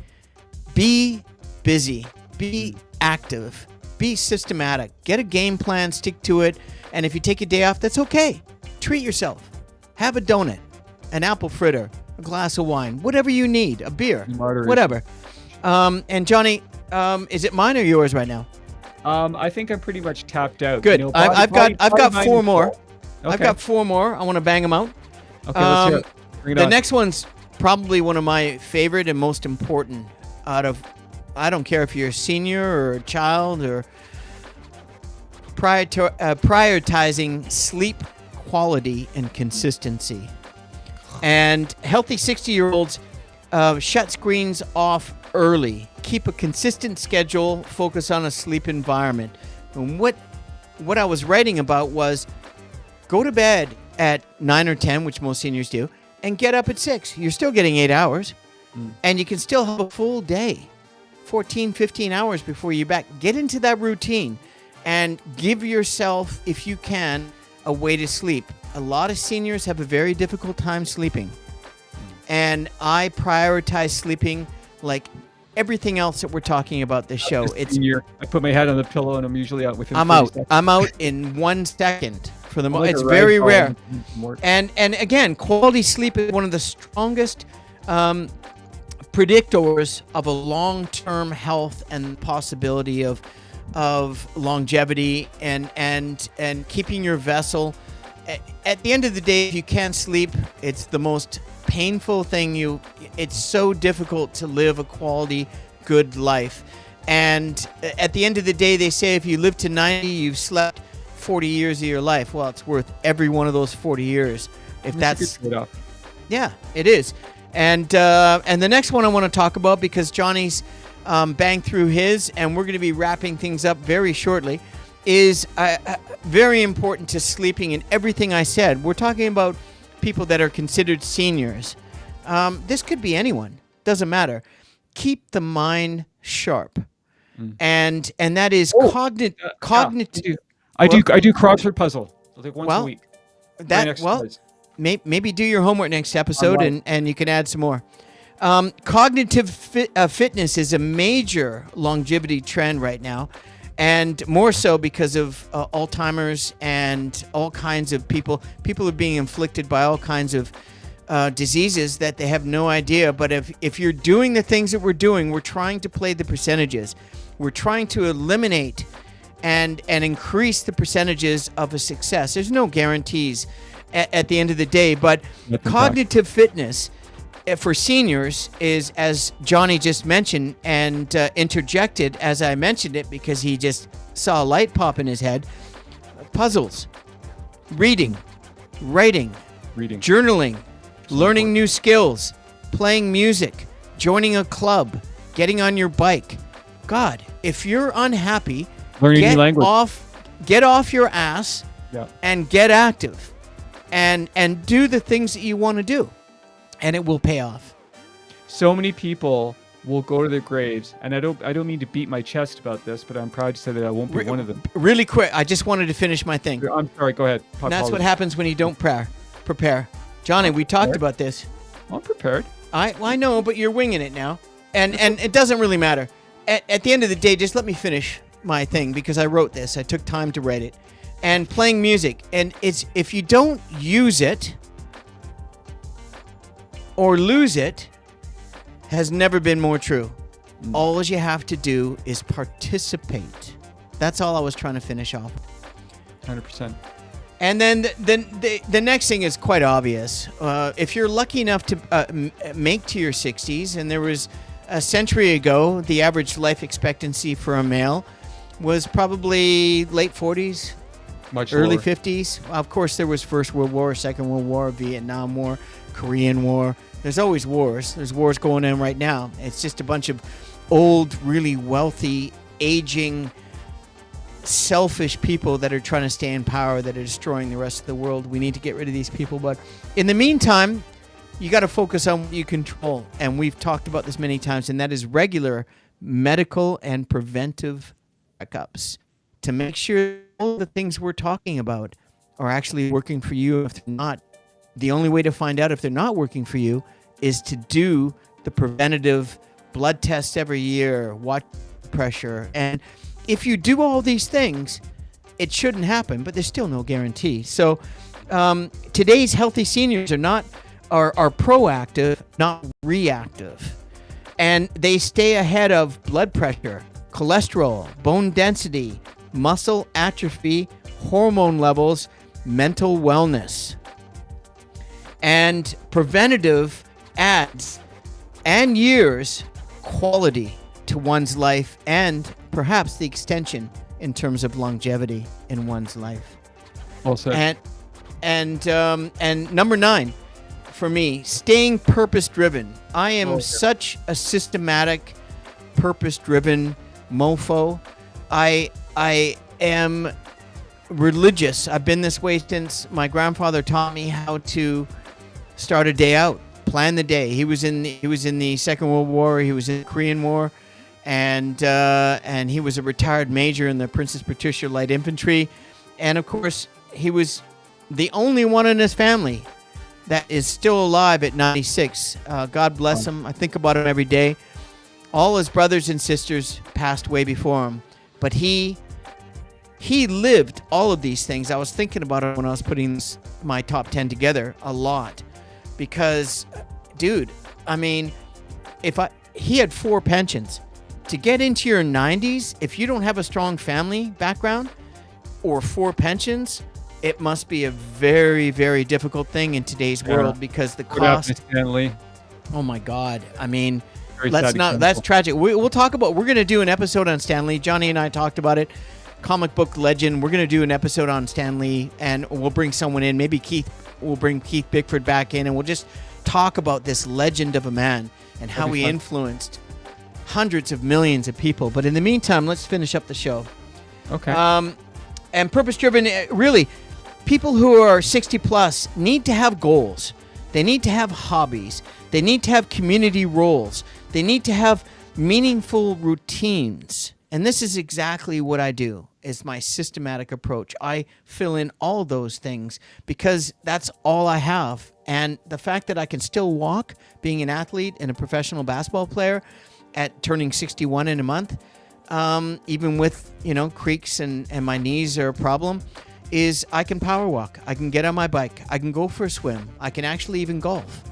Be busy. Be active. Be systematic. Get a game plan. Stick to it. And if you take a day off, that's okay. Treat yourself. Have a donut, an apple fritter, a glass of wine, whatever you need, a beer, whatever. And Johnny, is it mine or yours right now? I think I'm pretty much tapped out. Good. You know, I've got four more. Okay. I've got four more. I want to bang them out. Okay, let's hear it. Bring it the on. next one's probably one of my favorite and most important out of, I don't care if you're a senior or a child, or prioritizing sleep quality and consistency. And healthy 60-year-olds shut screens off early. Keep a consistent schedule. Focus on a sleep environment. And what I was writing about was, go to bed at 9 or 10, which most seniors do, and get up at 6. You're still getting 8 hours, and you can still have a full day, 14, 15 hours before you're back. Get into that routine and give yourself, if you can, a way to sleep. A lot of seniors have a very difficult time sleeping, and I prioritize sleeping like everything else that we're talking about this show. I put my head on the pillow and I'm usually out within I'm 30 out. seconds. I'm out in 1 second. For the it's very rare. And again, quality sleep is one of the strongest predictors of a long-term health and possibility of longevity and keeping your vessel. At the end of the day, if you can't sleep, it's the most painful thing. It's so difficult to live a quality, good life. And at the end of the day, they say if you live to 90, you've slept 40 years of your life. Well, it's worth every one of those 40 years. If that's a good trade-off. yeah, it is. And the next one I want to talk about, because Johnny's banged through his, and we're going to be wrapping things up very shortly, is very important to sleeping and everything I said. We're talking about people that are considered seniors. This could be anyone. Doesn't matter. Keep the mind sharp. And that is cognitive. I do crossword puzzle. Like once a week. Maybe do your homework next episode, and you can add some more. Cognitive fitness is a major longevity trend right now, and more so because of Alzheimer's and all kinds of people. People are being inflicted by all kinds of diseases that they have no idea. But if you're doing the things that we're doing, we're trying to play the percentages. We're trying to eliminate and increase the percentages of a success. There's no guarantees at the end of the day, but cognitive fitness for seniors is, as Johnny just mentioned and interjected as I mentioned it, because he just saw a light pop in his head, puzzles, reading, writing, journaling, learning new skills, playing music, joining a club, getting on your bike. God, if you're unhappy, learning new language. Get off your ass and get active and do the things that you want to do, and it will pay off. So many people will go to their graves, and I don't mean to beat my chest about this, but I'm proud to say that I won't be one of them. Really quick, I just wanted to finish my thing. I'm sorry, go ahead. And that's what happens when you don't prepare. Johnny, we talked about this. I'm prepared. I know, but you're winging it now, and it doesn't really matter. At the end of the day, just let me finish my thing, because I wrote this. I took time to write it. And playing music, and it's, if you don't use it or lose it, has never been more true. All you have to do is participate. That's all I was trying to finish off. 100%. And then the next thing is quite obvious. If you're lucky enough to make to your 60s, and there was a century ago, the average life expectancy for a male was probably late 40s, early 50s. Of course, there was First World War, Second World War, Vietnam War, Korean War. There's always wars. There's wars going on right now. It's just a bunch of old, really wealthy, aging, selfish people that are trying to stay in power, that are destroying the rest of the world. We need to get rid of these people. But in the meantime, you got to focus on what you control. And we've talked about this many times, and that is regular medical and preventive checkups to make sure all the things we're talking about are actually working for you. If they're not, the only way to find out if they're not working for you is to do the preventative blood tests every year, watch pressure. And if you do all these things, it shouldn't happen, but there's still no guarantee. So today's healthy seniors are proactive, not reactive. And they stay ahead of blood pressure, cholesterol, bone density, muscle atrophy, hormone levels, mental wellness. And preventative adds and years quality to one's life, and perhaps the extension in terms of longevity in one's life. Well said. And number 9 for me, staying purpose-driven. I am such a systematic, purpose-driven mofo. I am religious. I've been this way since my grandfather taught me how to start a day out, plan the day. He was in the Second World War. He was in the Korean War, and he was a retired major in the Princess Patricia Light Infantry. And of course, he was the only one in his family that is still alive at 96. God bless him. I think about him every day. All his brothers and sisters passed way before him, but he lived all of these things. I was thinking about it when I was putting my top 10 together a lot, because, dude, I mean, he had 4 pensions. To get into your 90s, if you don't have a strong family background or 4 pensions, it must be a very, very difficult thing in today's world, because the cost. Oh my God! I mean, that's tragic. We'll talk about. We're going to do an episode on Stanley. Johnny and I talked about it. comic book legend. We're going to do an episode on Stan Lee, and we'll bring someone in. Maybe we'll bring Keith Bickford back in, and we'll just talk about this legend of a man and how he influenced hundreds of millions of people. But in the meantime, let's finish up the show. Okay. And purpose-driven, really, people who are 60 plus need to have goals. They need to have hobbies. They need to have community roles. They need to have meaningful routines. And this is exactly what I do, is my systematic approach. I fill in all those things because that's all I have. And the fact that I can still walk, being an athlete and a professional basketball player at turning 61 in a month, even with, creaks and my knees are a problem, is I can power walk. I can get on my bike. I can go for a swim. I can actually even golf.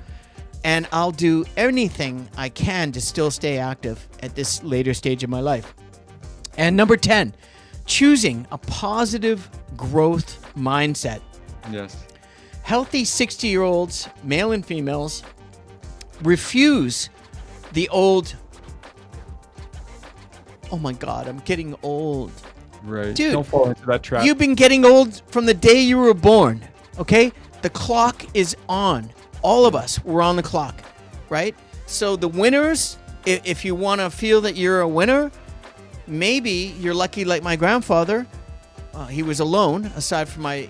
And I'll do anything I can to still stay active at this later stage of my life. And number 10, choosing a positive growth mindset. Yes. Healthy 60-year-olds, male and females, refuse the old, oh my God, I'm getting old. Right. Dude, don't fall into that trap. You've been getting old from the day you were born, okay? The clock is on. All of us, we're on the clock, right? So the winners, if you want to feel that you're a winner, maybe you're lucky like my grandfather. He was alone, aside from my,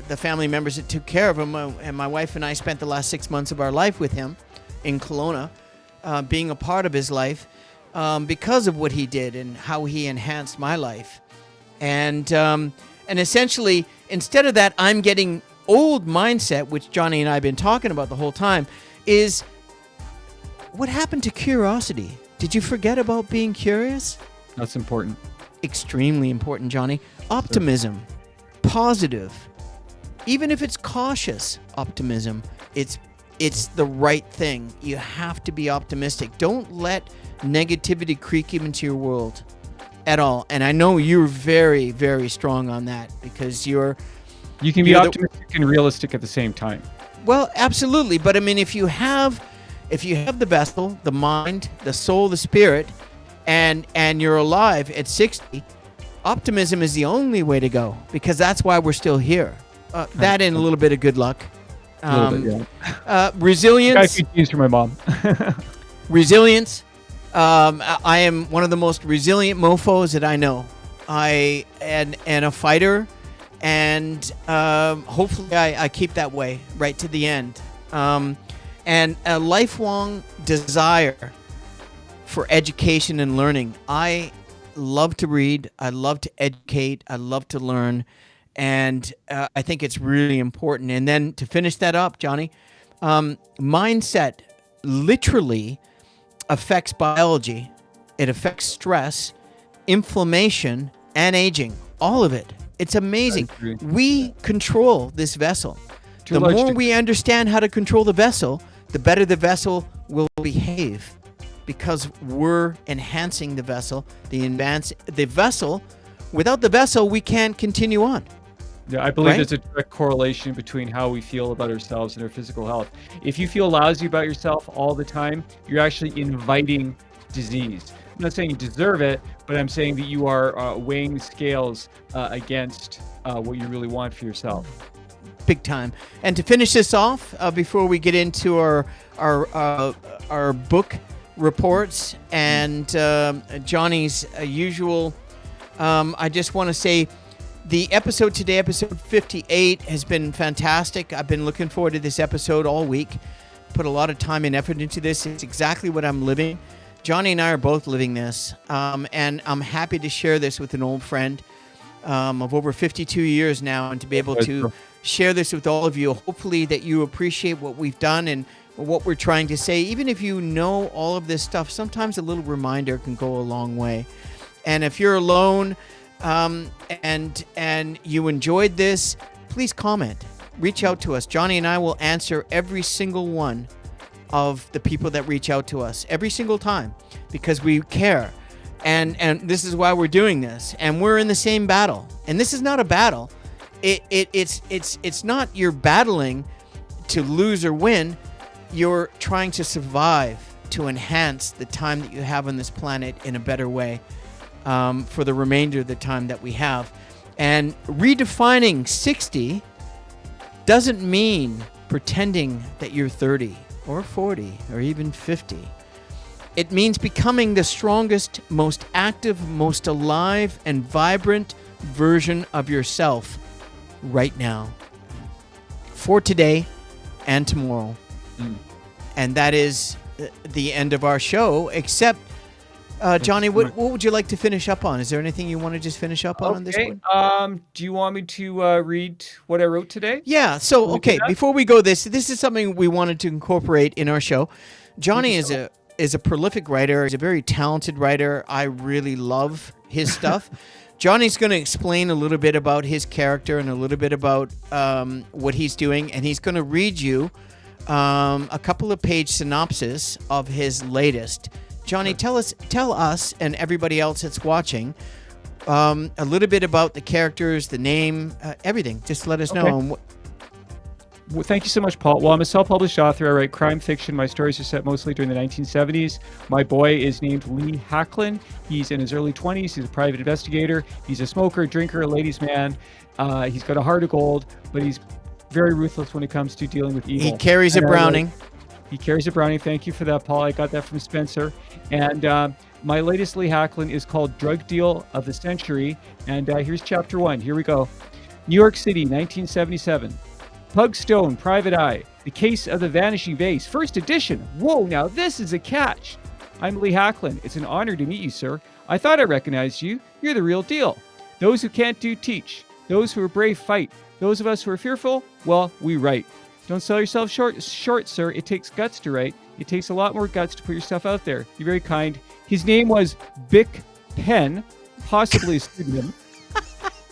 the family members that took care of him. And my wife and I spent the last 6 months of our life with him in Kelowna, being a part of his life because of what he did and how he enhanced my life. And essentially, instead of that, I'm getting old mindset, which Johnny and I have been talking about the whole time, is what happened to curiosity? Did you forget about being curious? That's important. Extremely important, Johnny. Optimism, positive, even if it's cautious optimism, it's the right thing. You have to be optimistic. Don't let negativity creep into your world at all. And I know you're very, very strong on that because you can be optimistic and realistic at the same time. Well, absolutely. But I mean, if you have the vessel, the mind, the soul, the spirit, and you're alive at 60, optimism is the only way to go because that's why we're still here. That and a little bit of good luck. Resilience. I got a few genes from my mom. Resilience. I am one of the most resilient mofos that I know. I and a fighter. And hopefully I keep that way right to the end. And a lifelong desire for education and learning. I love to read. I love to educate. I love to learn. And I think it's really important. And then to finish that up, Johnny, mindset literally affects biology. It affects stress, inflammation, and aging. All of it. It's amazing. We control this vessel. The more we understand how to control the vessel, the better the vessel will behave because we're enhancing the vessel. The vessel, without the vessel, we can't continue on. Yeah, I believe there's a direct correlation between how we feel about ourselves and our physical health. If you feel lousy about yourself all the time, you're actually inviting disease. I'm not saying you deserve it, but I'm saying that you are weighing the scales against what you really want for yourself. Big time. And to finish this off, before we get into our book reports and Johnny's usual, I just want to say the episode today, episode 58, has been fantastic. I've been looking forward to this episode all week. Put a lot of time and effort into this. It's exactly what I'm living. Johnny and I are both living this, and I'm happy to share this with an old friend of over 52 years now, and to be able to share this with all of you. Hopefully that you appreciate what we've done and what we're trying to say. Even if you know all of this stuff, sometimes a little reminder can go a long way. And if you're alone and you enjoyed this, please comment. Reach out to us. Johnny and I will answer every single one of the people that reach out to us every single time because we care. And this is why we're doing this. And we're in the same battle. And this is not a battle. It's not you're battling to lose or win. You're trying to survive, to enhance the time that you have on this planet in a better way. for the remainder of the time that we have. And redefining 60 doesn't mean pretending that you're 30 or 40 or even 50. It means becoming the strongest, most active, most alive, and vibrant version of yourself right now, for today and tomorrow. And that is the end of our show, except, Johnny, what would you like to finish up on? Is there anything you want to just finish up on this one? Do you want me to read what I wrote today? Yeah. So, okay, before we go, this is something we wanted to incorporate in our show. Johnny is a prolific writer. He's a very talented writer. I really love his stuff. Johnny's going to explain a little bit about his character and a little bit about what he's doing, and he's going to read you a couple of page synopsis of his latest. Johnny, tell us and everybody else that's watching a little bit about the characters, the name, everything. Just let us know. Well, thank you so much, Paul. Well, I'm a self-published author. I write crime fiction. My stories are set mostly during the 1970s. My boy is named Lee Hacklin. He's in his early 20s. He's a private investigator. He's a smoker, drinker, a ladies' man. He's got a heart of gold, but he's very ruthless when it comes to dealing with evil. He carries a Browning. He carries a Browning. Thank you for that, Paul. I got that from Spencer. And my latest Lee Hacklin is called Drug Deal of the Century. And here's chapter 1. Here we go. New York City, 1977. Pug Stone, Private Eye. The Case of the Vanishing Vase. First edition. Whoa, now this is a catch. I'm Lee Hacklin. It's an honor to meet you, sir. I thought I recognized you. You're the real deal. Those who can't do, teach. Those who are brave, fight. Those of us who are fearful, well, we write. Don't sell yourself short, sir. It takes guts to write. It takes a lot more guts to put your stuff out there. You're very kind. His name was Bic Penn, possibly a pseudonym,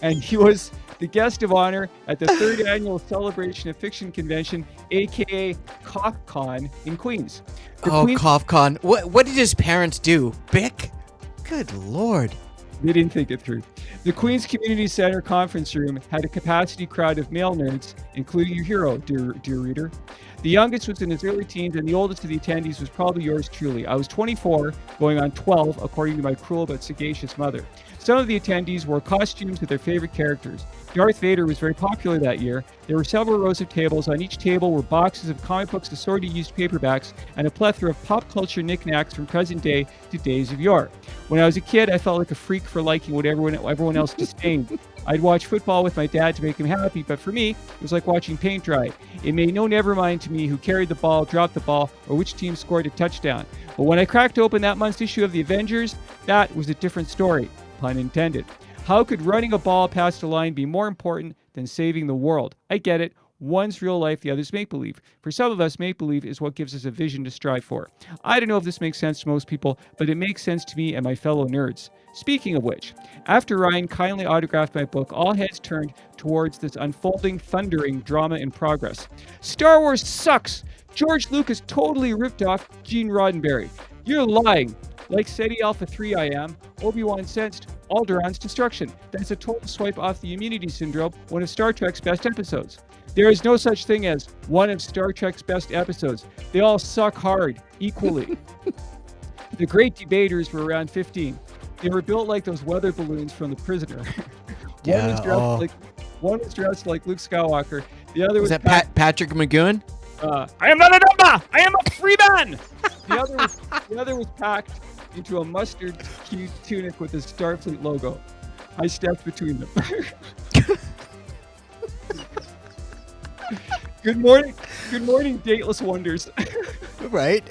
and he was the guest of honor at the 3rd annual Celebration of Fiction Convention, a.k.a. CoffCon in Queens. CoffCon. What did his parents do? Bic? Good Lord. They didn't think it through. The Queens Community Center conference room had a capacity crowd of male nerds, including your hero, dear reader. The youngest was in his early teens, and the oldest of the attendees was probably yours truly. I was 24, going on 12, according to my cruel but sagacious mother. Some of the attendees wore costumes with their favorite characters. Darth Vader was very popular that year. There were several rows of tables. On each table were boxes of comic books, assorted used paperbacks, and a plethora of pop culture knickknacks from present day to days of yore. When I was a kid, I felt like a freak for liking what everyone else disdained. I'd watch football with my dad to make him happy, but for me, it was like watching paint dry. It made no never mind to me who carried the ball, dropped the ball, or which team scored a touchdown. But when I cracked open that month's issue of the Avengers, that was a different story, pun intended. How could running a ball past a line be more important than saving the world? I get it. One's real life, the other's make-believe. For some of us, make-believe is what gives us a vision to strive for. I don't know if this makes sense to most people, but it makes sense to me and my fellow nerds. Speaking of which, after Ryan kindly autographed my book, all heads turned towards this unfolding, thundering drama in progress. Star Wars sucks! George Lucas totally ripped off Gene Roddenberry. You're lying. Like SETI Alpha 3 I am, Obi-Wan sensed Alderaan's destruction. That's a total swipe off the immunity syndrome, one of Star Trek's best episodes. There is no such thing as one of Star Trek's best episodes. They all suck hard, equally. The great debaters were around 15. They were built like those weather balloons from The Prisoner. One was dressed like Luke Skywalker. The other was Patrick McGowan? I am not a number! I am a free man! The other was packed into a mustard tunic with a Starfleet logo. I stepped between them. Good morning, dateless wonders. Right.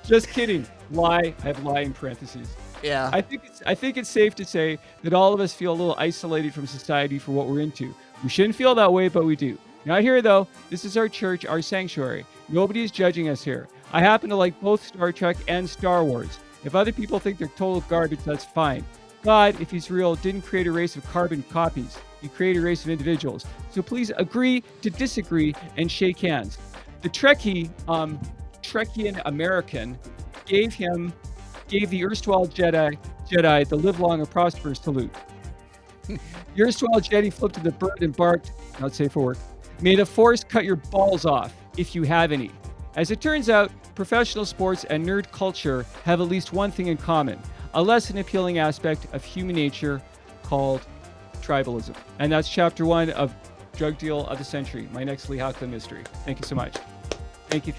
Just kidding. Lie. I have lie in parentheses. Yeah. I think it's safe to say that all of us feel a little isolated from society for what we're into. We shouldn't feel that way, but we do. Not here, though. This is our church, our sanctuary. Nobody is judging us here. I happen to like both Star Trek and Star Wars. If other people think they're total garbage, that's fine. God, if he's real, didn't create a race of carbon copies. He created a race of individuals. So please agree to disagree and shake hands. The Trekkian American gave the erstwhile Jedi the live long and prosperous salute. The erstwhile Jedi flipped to the bird and barked, not safe for work, may the force cut your balls off, if you have any. As it turns out, professional sports and nerd culture have at least one thing in common. a less than appealing aspect of human nature called tribalism. And that's chapter 1 of Drug Deal of the Century, my next Lee Hockland mystery. Thank you so much. Thank you.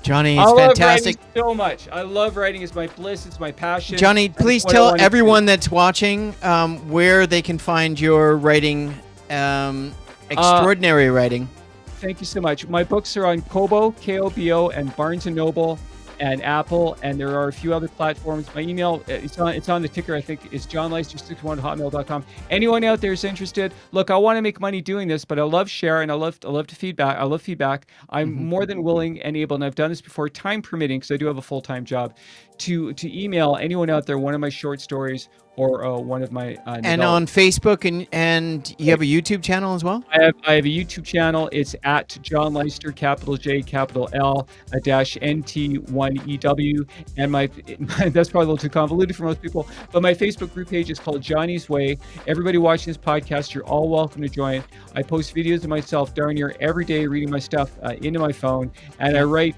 Johnny, I it's love fantastic. writing so much. I love writing. It's my bliss. It's my passion. Johnny, That's please what I tell wanna do. everyone that's watching where they can find your writing, extraordinary writing. Thank you so much. My books are on Kobo, Kobo, and Barnes & Noble and Apple, and there are a few other platforms. My email, it's on the ticker, I think, is johnleister61@hotmail.com. Anyone out there is interested, look, I want to make money doing this, but I love sharing. I love to feedback. I love feedback. I'm more than willing and able, and I've done this before, time permitting, because I do have a full-time job, to email anyone out there one of my short stories or one of my And on Facebook, and you have a YouTube channel as well? I have a YouTube channel. It's at John Leister, capital J, capital L, -NT1EW. And that's probably a little too convoluted for most people, but my Facebook group page is called Johnny's Way. Everybody watching this podcast, you're all welcome to join. I post videos of myself darn near every day, reading my stuff into my phone. And I write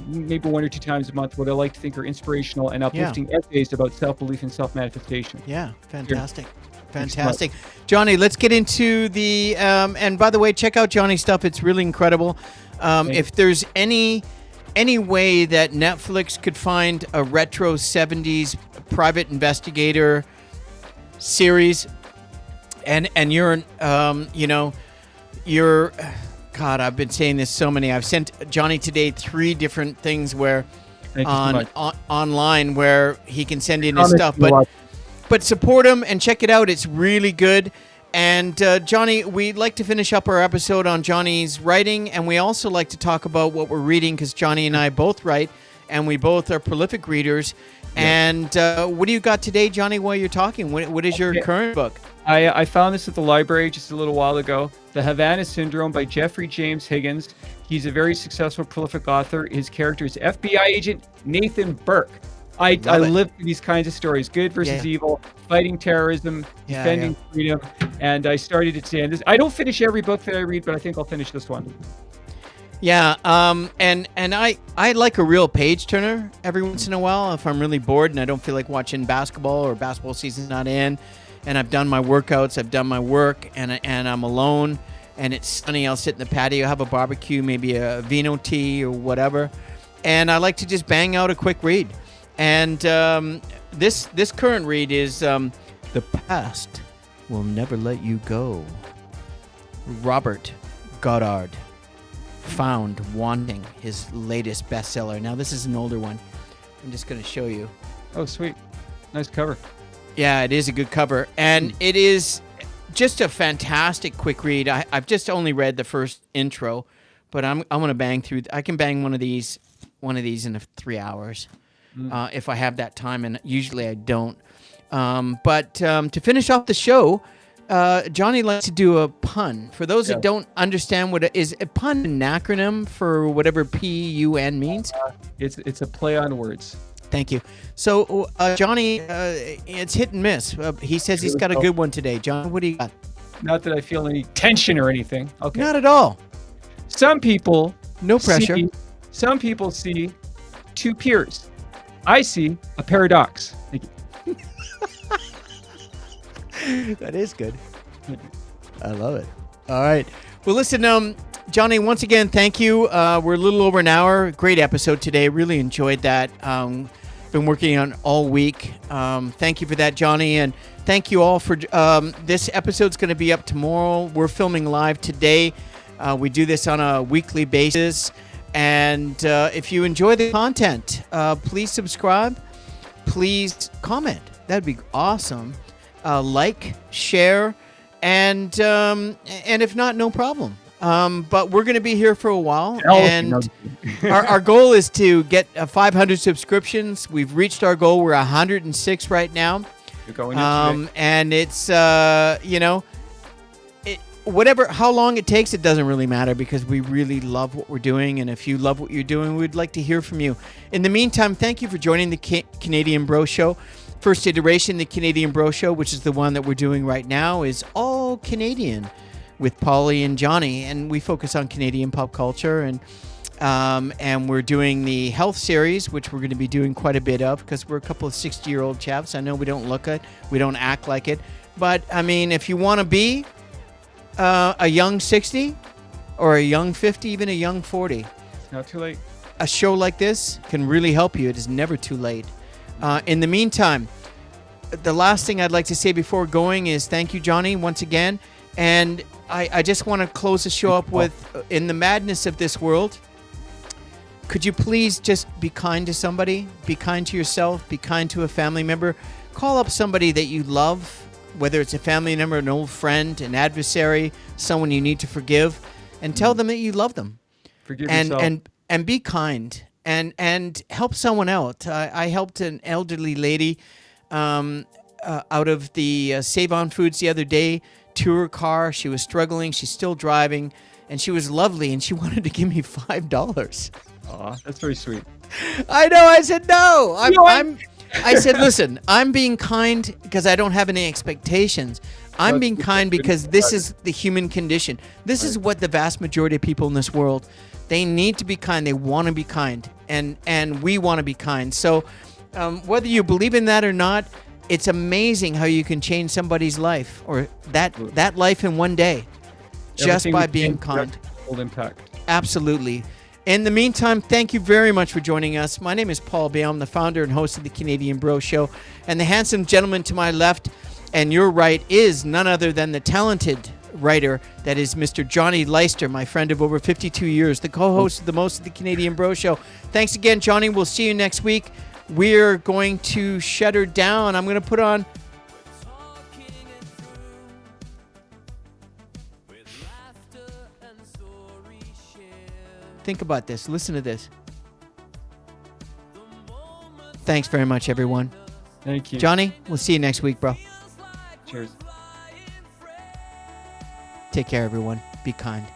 maybe 1 or 2 times a month what I like to think are inspirational and uplifting essays about self-belief and self-manifestation. Yeah, fantastic. Fantastic. Johnny, let's get into the, and by the way, check out Johnny's stuff. It's really incredible. If there's any way that Netflix could find a retro 70s private investigator series, and you're, you're, God, I've been saying this so many. I've sent Johnny today 3 different things where online where he can send in his stuff, but support him and check it out. It's really good. And Johnny, we'd like to finish up our episode on Johnny's writing, and we also like to talk about what we're reading, because Johnny and I both write, and we both are prolific readers. And what do you got today, Johnny, while you're talking? What is your current book? I found this at the library just a little while ago. The Havana Syndrome by Jeffrey James Higgins. He's a very successful, prolific author. His character is FBI agent Nathan Burke. I live for these kinds of stories: good versus evil, fighting terrorism, defending freedom. And I started it today. I don't finish every book that I read, but I think I'll finish this one. Yeah, and I like a real page turner every once in a while if I'm really bored and I don't feel like watching basketball, or basketball season's not in, and I've done my workouts, I've done my work, and I'm alone, and it's sunny. I'll sit in the patio, have a barbecue, maybe a vino tea or whatever, and I like to just bang out a quick read. And this current read is The Past Will Never Let You Go. Robert Goddard found wanting, his latest bestseller. Now, this is an older one. I'm just going to show you. Oh, sweet. Nice cover. Yeah, it is a good cover. And it is just a fantastic quick read. I've just only read the first intro, but I'm going to bang through. I can bang one of these in 3 hours. If I have that time, and usually I don't. But to finish off the show, Johnny likes to do a pun. For those that don't understand what it is, a pun an acronym for whatever PUN means? It's a play on words. Thank you. So, Johnny, it's hit and miss. He says he's got a good one today. John, what do you got? Not that I feel any tension or anything. Okay. Not at all. Some people... No pressure. Some people see 2 peers. I see a paradox. Thank you. That is good. I love it. All right. Well, listen, Johnny, once again, thank you. We're a little over an hour. Great episode today. Really enjoyed that. Been working on all week. Thank you for that, Johnny. And thank you all for this episode's going to be up tomorrow. We're filming live today. We do this on a weekly basis. And if you enjoy the content, please subscribe. Please comment. That'd be awesome. Like, share, and if not, no problem. But we're going to be here for a while, and our goal is to get 500 subscriptions. We've reached our goal. We're 106 right now. You're going and it's how long it takes, it doesn't really matter, because we really love what we're doing. And if you love what you're doing, we'd like to hear from you. In the meantime, thank you for joining the Canadian Bro Show. First iteration, the Canadian Bro Show, which is the one that we're doing right now, is all Canadian with Pauly and Johnny. And we focus on Canadian pop culture. And And we're doing the health series, which we're going to be doing quite a bit of because we're a couple of 60-year-old chaps. I know we don't look it, we don't act like it, but I mean, if you want to be a young 60 or a young 50, even a young 40, It's not too late. a show like this can really help you. It is never too late. In the meantime, the last thing I'd like to say before going is thank you, Johnny, once again. And I just want to close the show up with, in the madness of this world, could you please just be kind to somebody? Be kind to yourself. Be kind to a family member. Call up somebody that you love, whether it's a family member, an old friend, an adversary, someone you need to forgive, and tell them that you love them. Forgive yourself. And be kind and help someone out. I helped an elderly lady out of the Save On Foods the other day to her car. She was struggling. She's still driving, and she was lovely, and she wanted to give me $5. Aw, that's very sweet. I know. I said no. I said, listen, I'm being kind because I don't have any expectations. I'm being kind because this is the human condition. This is what the vast majority of people in this world, they need to be kind. They want to be kind, and we want to be kind. So whether you believe in that or not, it's amazing how you can change somebody's life or that life in one day just by being kind. Full impact. Absolutely. In the meantime, thank you very much for joining us. My name is Paul Bale. I'm the founder and host of the Canadian Bro Show. And the handsome gentleman to my left and your right is none other than the talented writer that is Mr. Johnny Leister, my friend of over 52 years, the co-host of the most of the Canadian Bro Show. Thanks again, Johnny. We'll see you next week. We're going to shut her down. I'm going to put on... Think about this. Listen to this. Thanks very much, everyone. Thank you. Johnny, we'll see you next week, bro. Cheers. Take care, everyone. Be kind.